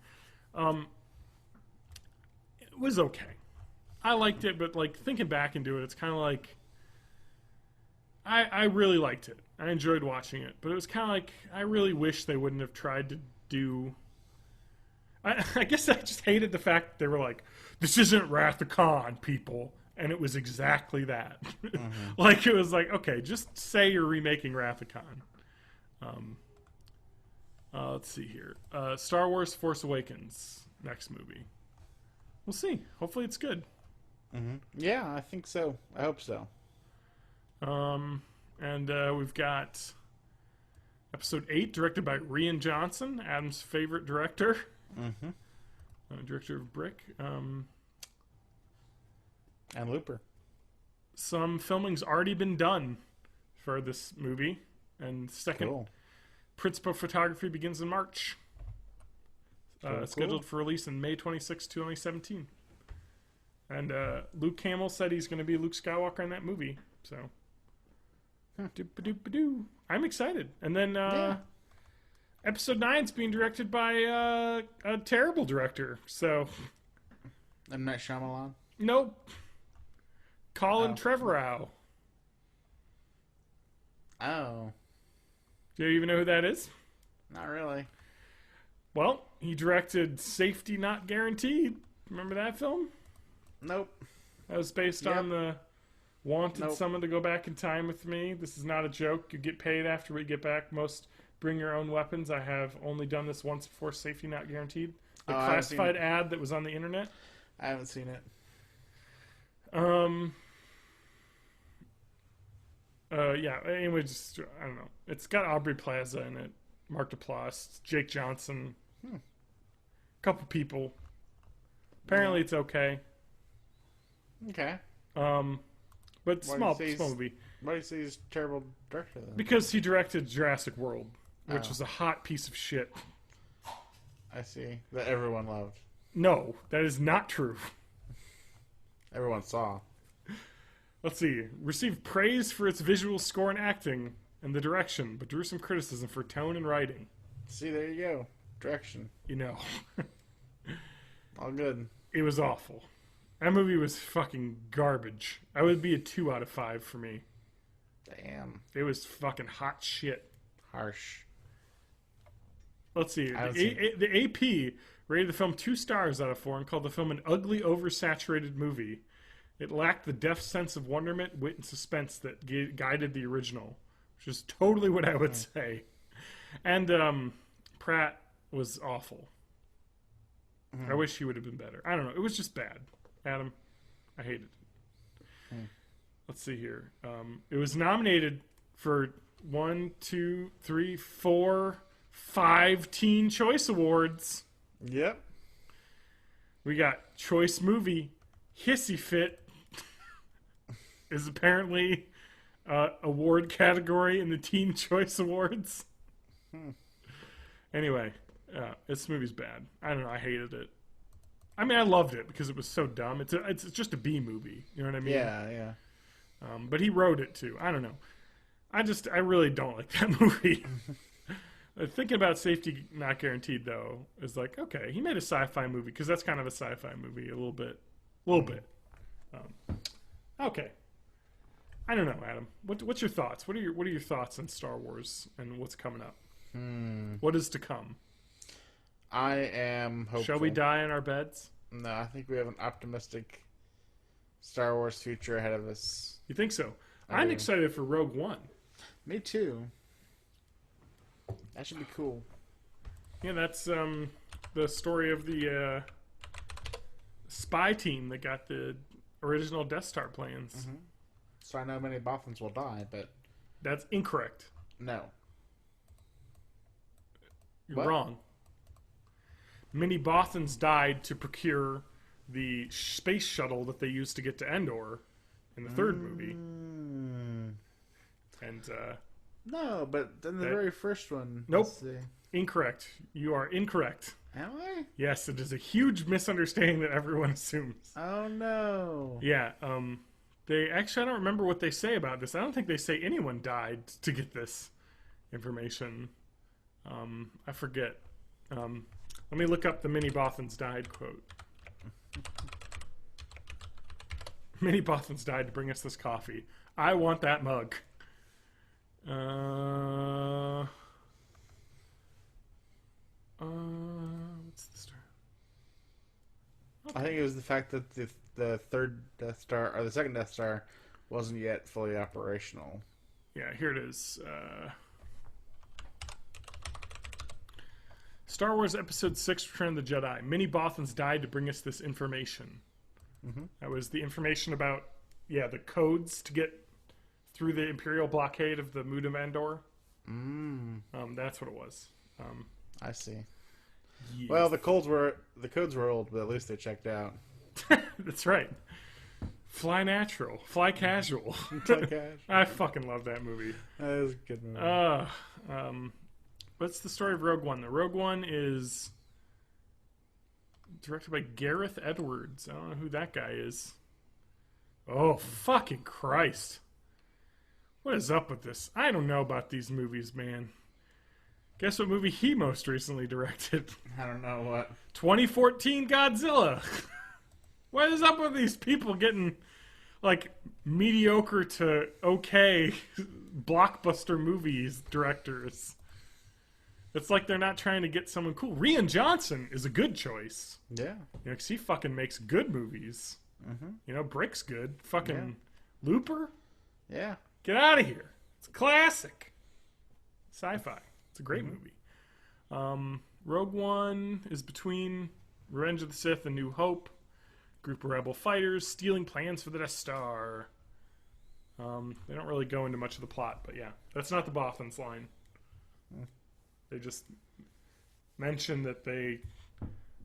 It was okay. I liked it, but like thinking back into it, it's kind of like I really liked it. I enjoyed watching it, but it was kind of like I really wish they wouldn't have tried to do. I guess I just hated the fact that they were like, "This isn't Wrath of Khan, people," and it was exactly that. Mm-hmm. Like it was like, okay, just say you're remaking Wrath of Khan. Let's see here. Star Wars: Force Awakens, next movie. We'll see. Hopefully, it's good. Mm-hmm. Yeah, I think so. I hope so. And we've got episode 8, directed by Rian Johnson, Adam's favorite director. Mm-hmm. Director of Brick. And Looper. Some filming's already been done for this movie. And second principal photography begins in March. Scheduled for release in May 26, 2017. And Luke Hamill said he's going to be Luke Skywalker in that movie. So, I'm excited. And then episode 9 is being directed by a terrible director. So, M. Night Shyamalan? Nope. Colin Trevorrow. Oh. Do you even know who that is? Not really. Well, he directed Safety Not Guaranteed. Remember that film? Nope. That was based on the wanted someone to go back in time with me. This is not a joke. You get paid after we get back. Most bring your own weapons. I have only done this once before. Safety Not Guaranteed. The classified ad that was on the internet. I haven't seen it. Yeah. Anyway, just I don't know. It's got Aubrey Plaza in it. Mark Duplass, Jake Johnson, a couple people. Apparently, it's okay. Okay. But small movie. Why do you say he's a terrible director then? Because he directed Jurassic World, which was a hot piece of shit. I see. That everyone loved. No, that is not true. Everyone saw. Let's see. Received praise for its visual score and acting and the direction, but drew some criticism for tone and writing. See, there you go. Direction. You know. All good. It was awful. That movie was fucking garbage. That would be a 2 out of 5 for me. Damn. It was fucking hot shit. Harsh. Let's see. The AP rated the film 2 stars out of 4 and called the film an ugly, oversaturated movie. It lacked the deft sense of wonderment, wit, and suspense that guided the original, which is totally what I would say. And Pratt was awful. I wish he would have been better. I don't know. It was just bad. Adam, I hated it. Let's see here. It was nominated for 1, 2, 3, 4, 5 Teen Choice Awards. Yep. We got choice movie. Hissy Fit is apparently award category in the Teen Choice Awards. Anyway, this movie's bad. I don't know. I hated it. I mean, I loved it because it was so dumb. It's just a B movie. You know what I mean? Yeah. But he wrote it too. I don't know. I really don't like that movie. Thinking about Safety Not Guaranteed, though, is like, okay, he made a sci-fi movie because that's kind of a sci-fi movie, a little bit. Okay. I don't know, Adam. What's your thoughts? What are your thoughts on Star Wars and what's coming up? What is to come? I am hopeful. Shall we die in our beds? No, I think we have an optimistic Star Wars future ahead of us. You think so? I'm excited for Rogue One. Me too. That should be cool. Yeah, that's the story of the spy team that got the original Death Star plans. Mm-hmm. So I know many Bothans will die, but... That's incorrect. No. You're wrong. Many Bothans died to procure the space shuttle that they used to get to Endor in the third movie. And, no, but in the very first one... Nope. Incorrect. You are incorrect. Am I? Yes, it is a huge misunderstanding that everyone assumes. Oh, no. Yeah, they actually, I don't remember what they say about this. I don't think they say anyone died to get this information. I forget. Let me look up the Many Bothans died quote. Many Bothans died to bring us this coffee. I want that mug. What's the story? Okay. I think it was the fact that the third Death Star, or the second Death Star, wasn't yet fully operational. Yeah, here it is. Star Wars Episode 6, Return of the Jedi. Many Bothans died to bring us this information. Mm-hmm. That was the information about, the codes to get through the Imperial blockade of the Moon of Endor. That's what it was. I see. Yes. Well, the codes were old, but at least they checked out. That's right. Fly natural, fly casual. I fucking love that movie. That is a good movie. What's the story of Rogue One? The Rogue One is directed by Gareth Edwards. I don't know who that guy is. Oh, fucking Christ. What is up with this? I don't know about these movies, man. Guess what movie he most recently directed? I don't know what. 2014 Godzilla. What is up with these people getting, like, mediocre to okay blockbuster movies directors? It's like they're not trying to get someone cool. Rian Johnson is a good choice. Yeah. 'Cause he fucking makes good movies. Mm-hmm. Brick's good. Fucking Looper? Yeah. Get out of here. It's a classic. Sci-fi. It's a great movie. Rogue One is between Revenge of the Sith and New Hope. Group of rebel fighters stealing plans for the Death Star. They don't really go into much of the plot, but yeah. That's not the Bothans line. They just mention that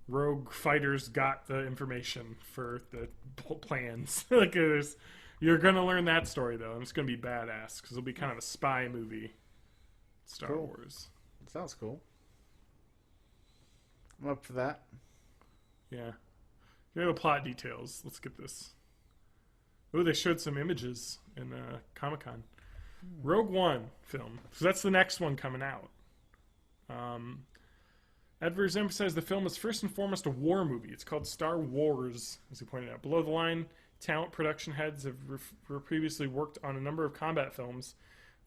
rogue fighters got the information for the plans. You're going to learn that story, though, and it's going to be badass, because it'll be kind of a spy movie. Star Wars. Sounds cool. I'm up for that. Yeah. Here are the plot details. Let's get this. Oh, they showed some images in Comic-Con. Rogue One film. So that's the next one coming out. Edwards emphasized the film is first and foremost a war movie. It's called Star Wars, as he pointed out. Below the line, talent production heads have previously worked on a number of combat films.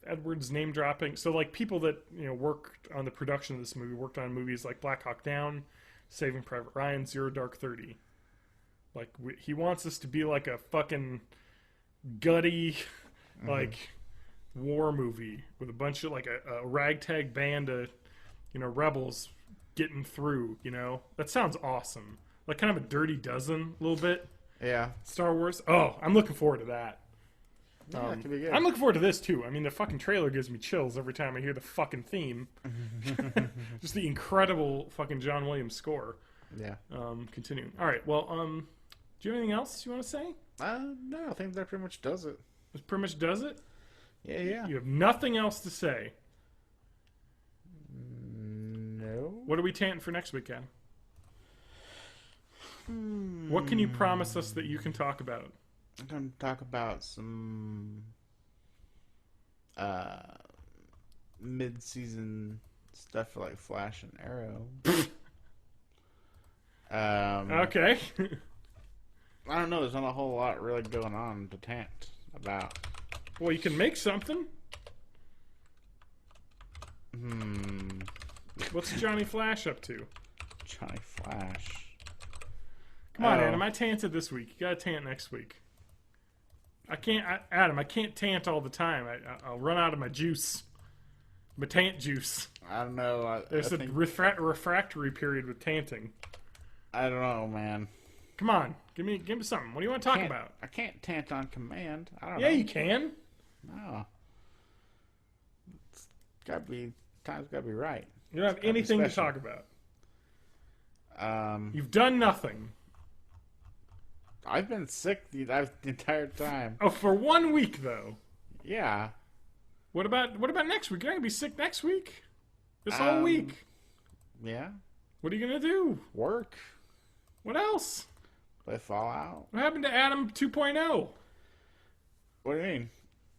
Edwards name dropping. So, like, people that worked on the production of this movie worked on movies like Black Hawk Down, Saving Private Ryan, Zero Dark 30. Like, he wants this to be like a fucking gutty, like, war movie with a bunch of, like, a ragtag band of, rebels getting through, That sounds awesome. Like, kind of a Dirty Dozen, a little bit. Yeah. Star Wars. Oh, I'm looking forward to that. Yeah, it could be good. I'm looking forward to this too. I mean, the fucking trailer gives me chills every time I hear the fucking theme. Just the incredible fucking John Williams score. Yeah. Continuing. All right. Well, do you have anything else you want to say? No, I think that pretty much does it. This pretty much does it. Yeah. You have nothing else to say. No. What are we tanting for next weekend? What can you promise us that you can talk about? I'm going to talk about some mid-season stuff for like Flash and Arrow. Okay. I don't know. There's not a whole lot really going on to tant about. Well, you can make something. What's Johnny Flash up to? Johnny Flash. Come on, Adam. I tanted this week. You gotta tant next week. I can't, Adam. I can't tant all the time. I'll run out of my juice. My tant juice. I don't know. There's a refractory period with tanting. I don't know, man. Come on, give me something. What do you want to talk about? I can't tant on command. I don't know. Yeah, you can. No. It's gotta be. Time's gotta be right. You don't have anything to talk about. You've done nothing. I've been sick the entire time. Oh, for 1 week though. Yeah. What about next week? You're gonna be sick next week. This whole week. Yeah. What are you gonna do? Work. What else? Play Fallout. What happened to Adam 2.0? What do you mean?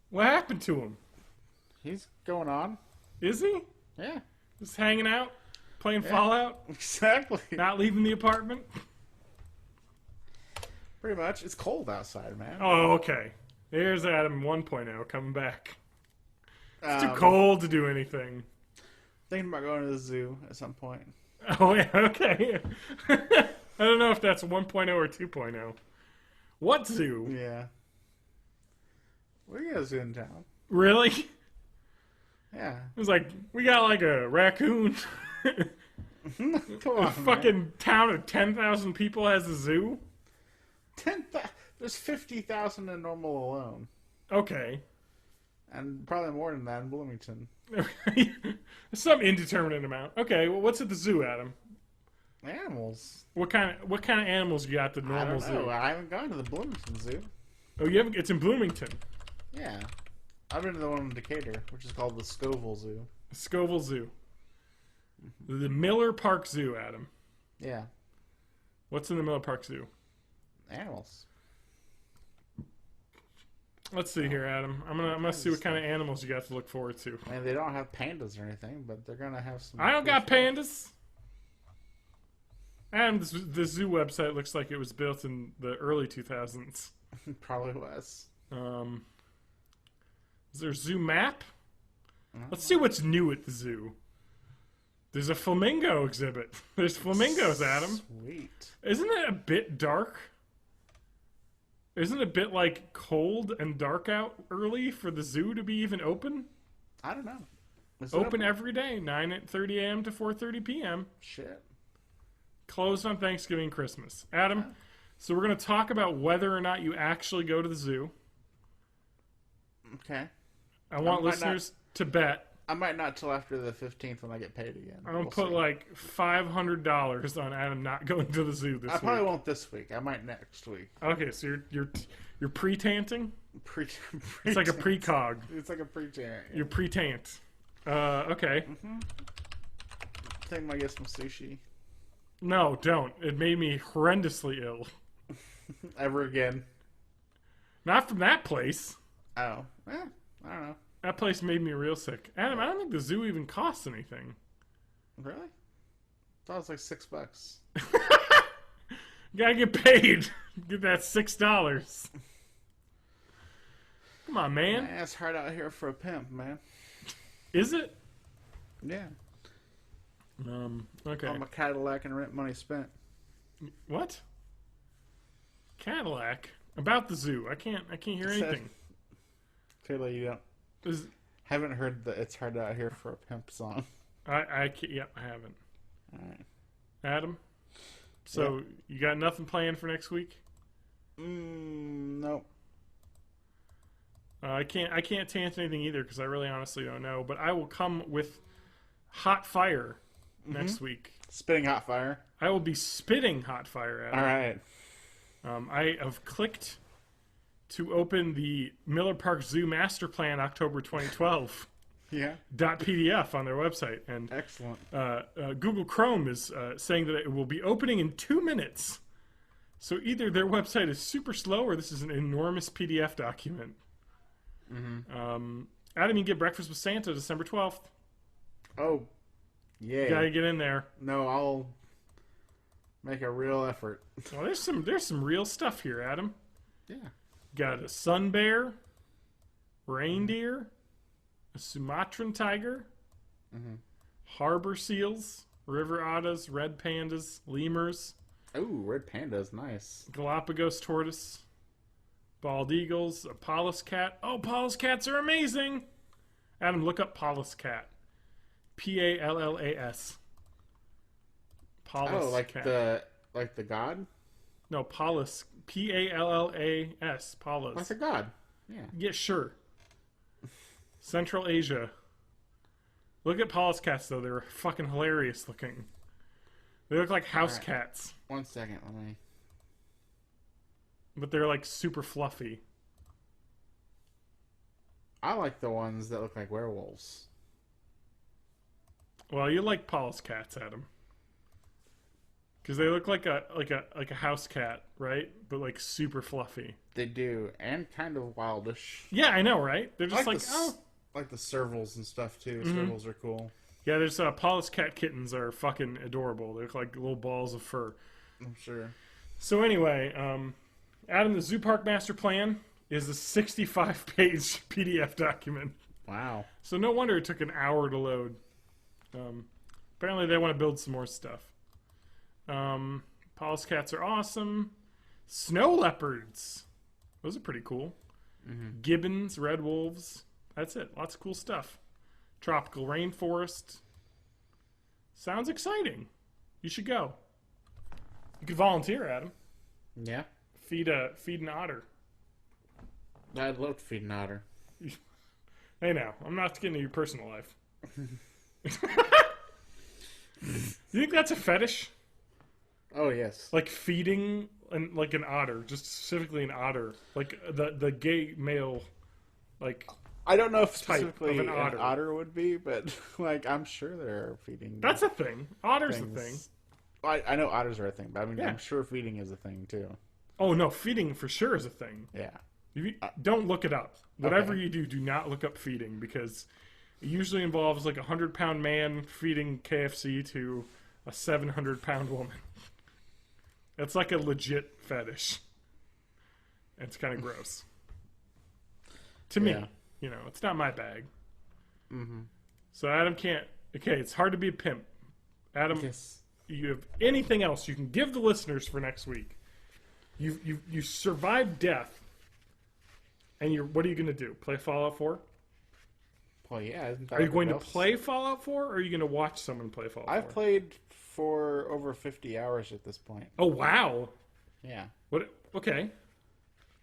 What happened to him? He's going on. Is he? Yeah. Just hanging out, playing Fallout, Exactly. not leaving the apartment? Pretty much. It's cold outside, man. Oh, okay. There's Adam 1.0 coming back. It's too cold to do anything. Thinking about going to the zoo at some point. Oh, yeah, okay. I don't know if that's 1.0 or 2.0. What zoo? Yeah. We got a zoo in town. Really? Yeah. It was like, we got like a raccoon. Come on, A fucking town of 10,000 people has a zoo? There's 50,000 in Normal alone. Okay. And probably more than that in Bloomington. Some indeterminate amount. Okay, well, what's at the zoo, Adam? Animals. What kind of animals you got at the I normal don't know. zoo? I haven't gone to the Bloomington Zoo. Oh, you haven't? It's in Bloomington. Yeah. I've been to the one in Decatur, which is called the Scoville Zoo. Scoville Zoo. The Miller Park Zoo, Adam. Yeah. What's in the Miller Park Zoo? Animals. Let's see here, Adam. I'm gonna see what kind of animals you got to look forward to. I mean, they don't have pandas or anything, but they're gonna have some. I don't got stuff. pandas. Adam, the zoo website looks like it was built in the early 2000s. Probably was. Is there a zoo map? Let's see what's new at the zoo. There's a flamingo exhibit. There's flamingos, Adam. Sweet. Isn't it a bit dark? Isn't it a bit like cold and dark out early for the zoo to be even open? I don't know. Is it Open every day, 9:30 a.m. to 4:30 p.m. Shit. Closed on Thanksgiving and Christmas. Adam, so we're going to talk about whether or not you actually go to the zoo. Okay. I want listeners to bet. I might not till after the 15th when I get paid again. I'm going to put like $500 on Adam not going to the zoo this week. I probably won't this week. I might next week. Okay, so you're pre-tanting? It's like a precog. It's like a pre-tant. Yeah. You're pre-tant. Okay. I think I might get some sushi. No, don't. It made me horrendously ill. Ever again. Not from that place. Oh. I don't know. That place made me real sick. Adam, I don't think the zoo even costs anything. Really? I thought it was like $6. You gotta get paid. Get that $6. Come on, man. Man, it's hard out here for a pimp, man. Is it? Yeah. Okay. On my Cadillac and rent money spent. What? Cadillac? About the zoo. I can't hear anything. Clearly you don't. Haven't heard the "It's Hard Out Here for a Pimp" song. I can't, yeah, I haven't. All right. Adam? So, you got nothing planned for next week? Nope. I can't chance anything either because I really honestly don't know. But I will come with hot fire next week. Spitting hot fire. I will be spitting hot fire at All right. I have clicked to open the Miller Park Zoo Master Plan October 2012 Yeah. .pdf on their website, and Excellent. Google Chrome is saying that it will be opening in 2 minutes. So either their website is super slow or this is an enormous PDF document. Adam, you get Breakfast with Santa December 12th. Oh, yeah. Gotta get in there. No, I'll make a real effort. Well, there's some real stuff here, Adam. Yeah. Got a sun bear, reindeer, a Sumatran tiger, harbor seals, river otters, red pandas, lemurs, Ooh, red panda's nice. Galapagos tortoise, bald eagles, a Pallas cat. Oh, Pallas cats are amazing! Adam, look up Pallas cat. Pallas. Pallas Oh, like cat. the god? No, Pallas. Pallas. Pallas. Like the god. Yeah. Yeah, sure. Central Asia. Look at Pallas cats, though. They're fucking hilarious looking. They look like house cats. 1 second, let me. But they're like super fluffy. I like the ones that look like werewolves. Well, you like Pallas cats, Adam. Because they look like a house cat, right? But like super fluffy. They do, and kind of wildish. Yeah, I know, right? They're just like like the servals and stuff too. Servals are cool. Yeah, there's Pallas cat kittens are fucking adorable. They look like little balls of fur. I'm sure. So anyway, Adam, the Zoo Park Master Plan is a 65-page PDF document. Wow. So no wonder it took an hour to load. Apparently they want to build some more stuff. Pallas cats are awesome. Snow leopards. Those are pretty cool. Gibbons, red wolves. That's it. Lots of cool stuff. Tropical rainforest. Sounds exciting. You should go. You could volunteer, Adam. Yeah. Feed an otter. I'd love to feed an otter. Hey now, I'm not getting into your personal life. You think that's a fetish? Oh yes. Like feeding like an otter, just specifically an otter, like the gay male, like I don't know if type specifically of an an otter. otter would be, but like I'm sure they're feeding. That's a thing. Otter's things. a thing. I know otters are a thing, but I mean Yeah. I'm sure feeding is a thing too. Oh no, feeding for sure is a thing. Yeah. You don't look it up. Whatever Okay. you do not look up feeding because it usually involves like a 100-pound man feeding KFC to a 700-pound woman. It's like a legit fetish. It's kind of gross. To me, Yeah. you know, it's not my bag. So Adam can't. Okay, it's hard to be a pimp. Adam, Yes. you have anything else you can give the listeners for next week? You survived death, and what are you going to do? Play Fallout 4? Well, yeah. Isn't that Are you what going to else? play Fallout 4, or are you going to watch someone play Fallout 4? I've played for over 50 hours at this point. Oh wow! Yeah. What? Okay.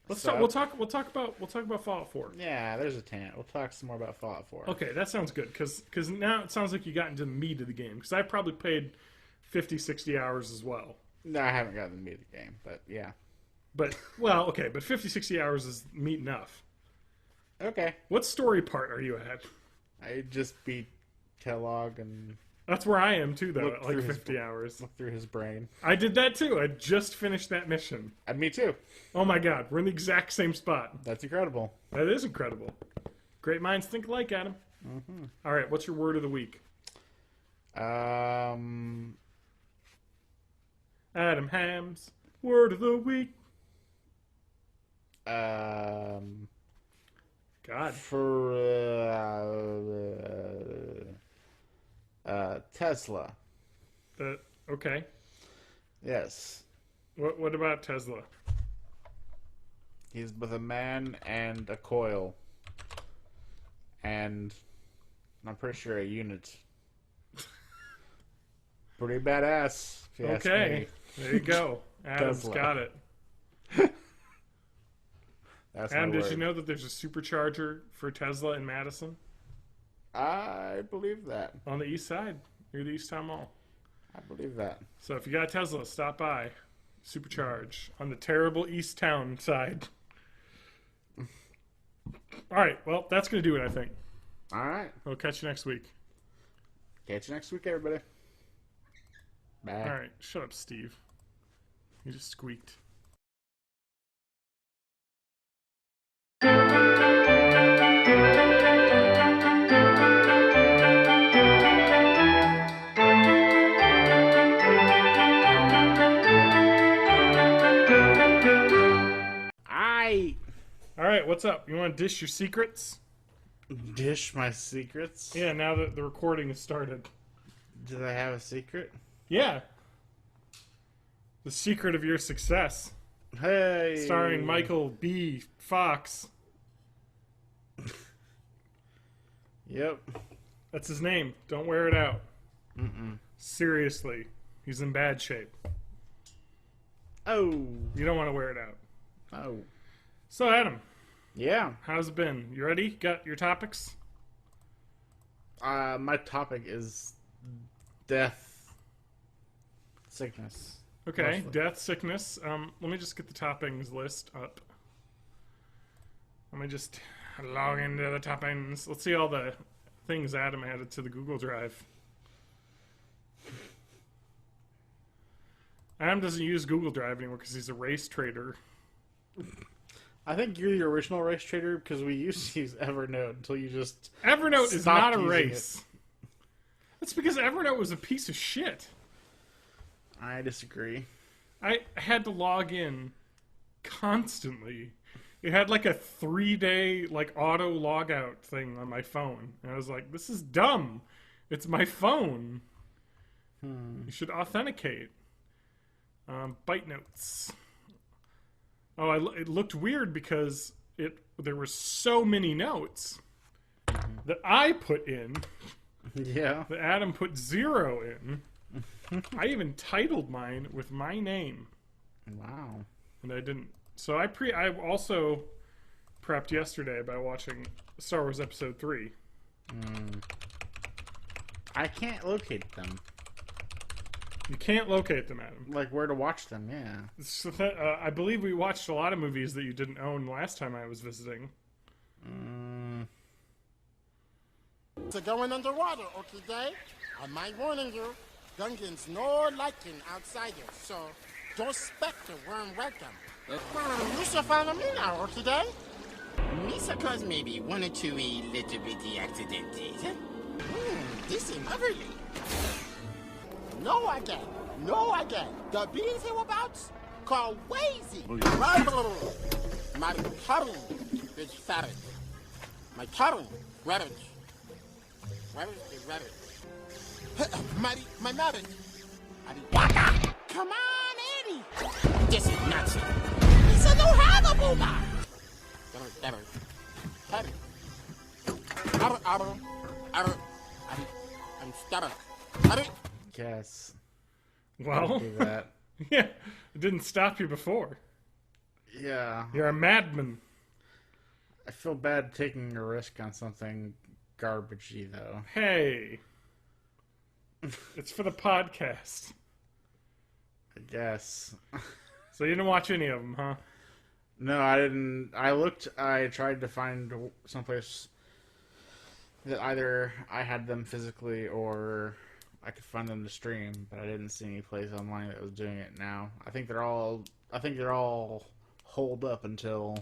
Let's So- talk. We'll talk about Fallout 4. Yeah, there's a tangent. We'll talk some more about Fallout 4. Okay, that sounds good because now it sounds like you got into the meat of the game. Because I've probably played 50, 60 hours as well. No, I haven't gotten the meat of the game, but yeah. But well, okay, but 50, 60 hours is meat enough. Okay. What story part are you at? I just beat Kellogg and That's where I am too, though. Look At like through his 50 hours. looked through his brain. I did that too. I just finished that mission. And me too. Oh my god, we're in the exact same spot. That's incredible. That is incredible. Great minds think alike, Adam. All right, what's your word of the week? Um, Adam Ham's word of the week. God. for Tesla. Okay. Yes. What about Tesla? He's with a man and a coil. And I'm pretty sure a unit. Pretty badass. If you ask Okay. me. There you go. Adam's Tesla. got it. That's Adam, my did word. you know that there's a supercharger for Tesla in Madison I believe that. on the east side near the East Town Mall? I believe that. So if you got a Tesla, stop by. Supercharge on the terrible East Town side. All right, well, that's going to do it, I think. All right. We'll catch you next week. Catch you next week, everybody. Bye. All right, shut up, Steve. You just squeaked. All right, what's up? You want to dish your secrets? Dish my secrets? Yeah, now that the recording has started. Did I have a secret? Yeah. The secret of your success. Hey! Starring Michael B. Fox. Yep. That's his name. Don't wear it out. Seriously. He's in bad shape. Oh. You don't want to wear it out. Oh. So, Adam, Yeah. how's it been? You ready? Got your topics? My topic is death, sickness. Okay, Mostly. death, sickness. Let me just get the toppings list up. Let me just log into the toppings. Let's see all the things Adam added to the Google Drive. Adam doesn't use Google Drive anymore because he's a race trader. I think you're the original race trader because we used to use Evernote until you just Evernote is stopped not a using race. That's because Evernote was a piece of shit. I disagree. I had to log in constantly. It had like a 3-day like auto logout thing on my phone. And I was like, this is dumb. It's my phone. You should authenticate. Byte notes. Oh, it looked weird because there were so many notes that I put in Yeah. that Adam put 0 in. I even titled mine with my name, Wow. and I didn't. So I also prepped yesterday by watching Star Wars Episode 3. I can't locate them. You can't locate them, Adam. Like where to watch them, yeah. So I believe we watched a lot of movies that you didn't own last time I was visiting. To going underwater, okay? I might warning you, Gungans no liking outsiders, so don't expect a warm welcome. You should follow me now, okay? Me suppose maybe one or two little bitty accidentes. This is lovely. No again. The bees hereabouts call Wazy. My tongue is fatted. My tongue, rabbit. Rabbit is rabbit. My marriage. Come on, Eddie. This is nuts. It's a no have a booba. I'm stubborn. Yes. Well, Do that. yeah, it didn't stop you before. Yeah. You're a madman. I feel bad taking a risk on something garbagey though. Hey. It's for the podcast. I guess. So you didn't watch any of them, huh? No, I didn't. I tried to find someplace that either I had them physically or I could find them to stream, but I didn't see any place online that was doing it now. I think they're all holed up until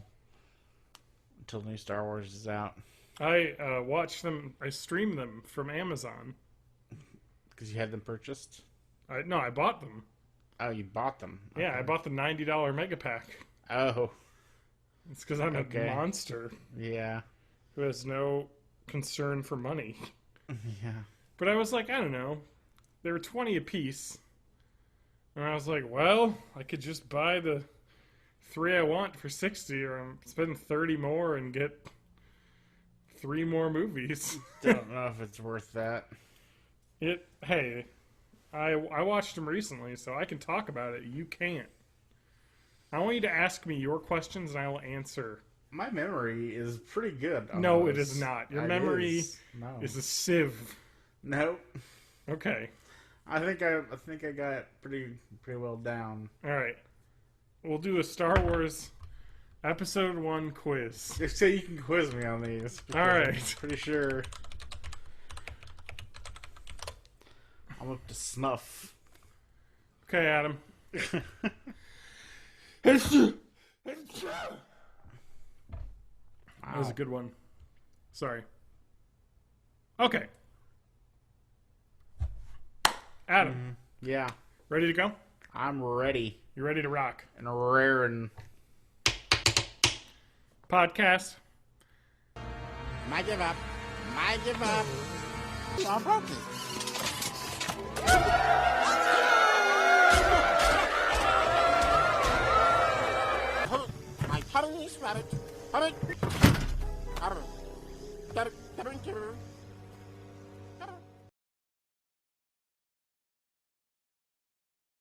new Star Wars is out. I watched them. I streamed them from Amazon. Because you had them purchased? No, I bought them. Oh, you bought them. Yeah, Okay. I bought the $90 mega pack. Oh, It's because I'm Okay. a monster yeah. who has no concern for money. Yeah. But I was like, I don't know. They were 20 a piece. And I was like, well, I could just buy the 3 I want for 60 or I'm spend 30 more and get 3 more movies. Don't know if it's worth that. Hey, I watched them recently, so I can talk about it. You can't. I want you to ask me your questions, and I will answer My memory is pretty good. On No, those. it is not. Your It memory No. is a sieve. Nope. Okay. I think I got it pretty well down. All right. We'll do a Star Wars Episode 1 quiz. Just so you can quiz me on these. All right. I'm pretty sure I'm up to snuff. Okay, Adam. That was a good one. Sorry. Okay. Adam, Yeah, ready to go? I'm ready You ready to rock? and raring. Podcast. Might give up. Might give up. I'm broken. My tongue is rabbit. Rabbit. Rabbit. Rabbit.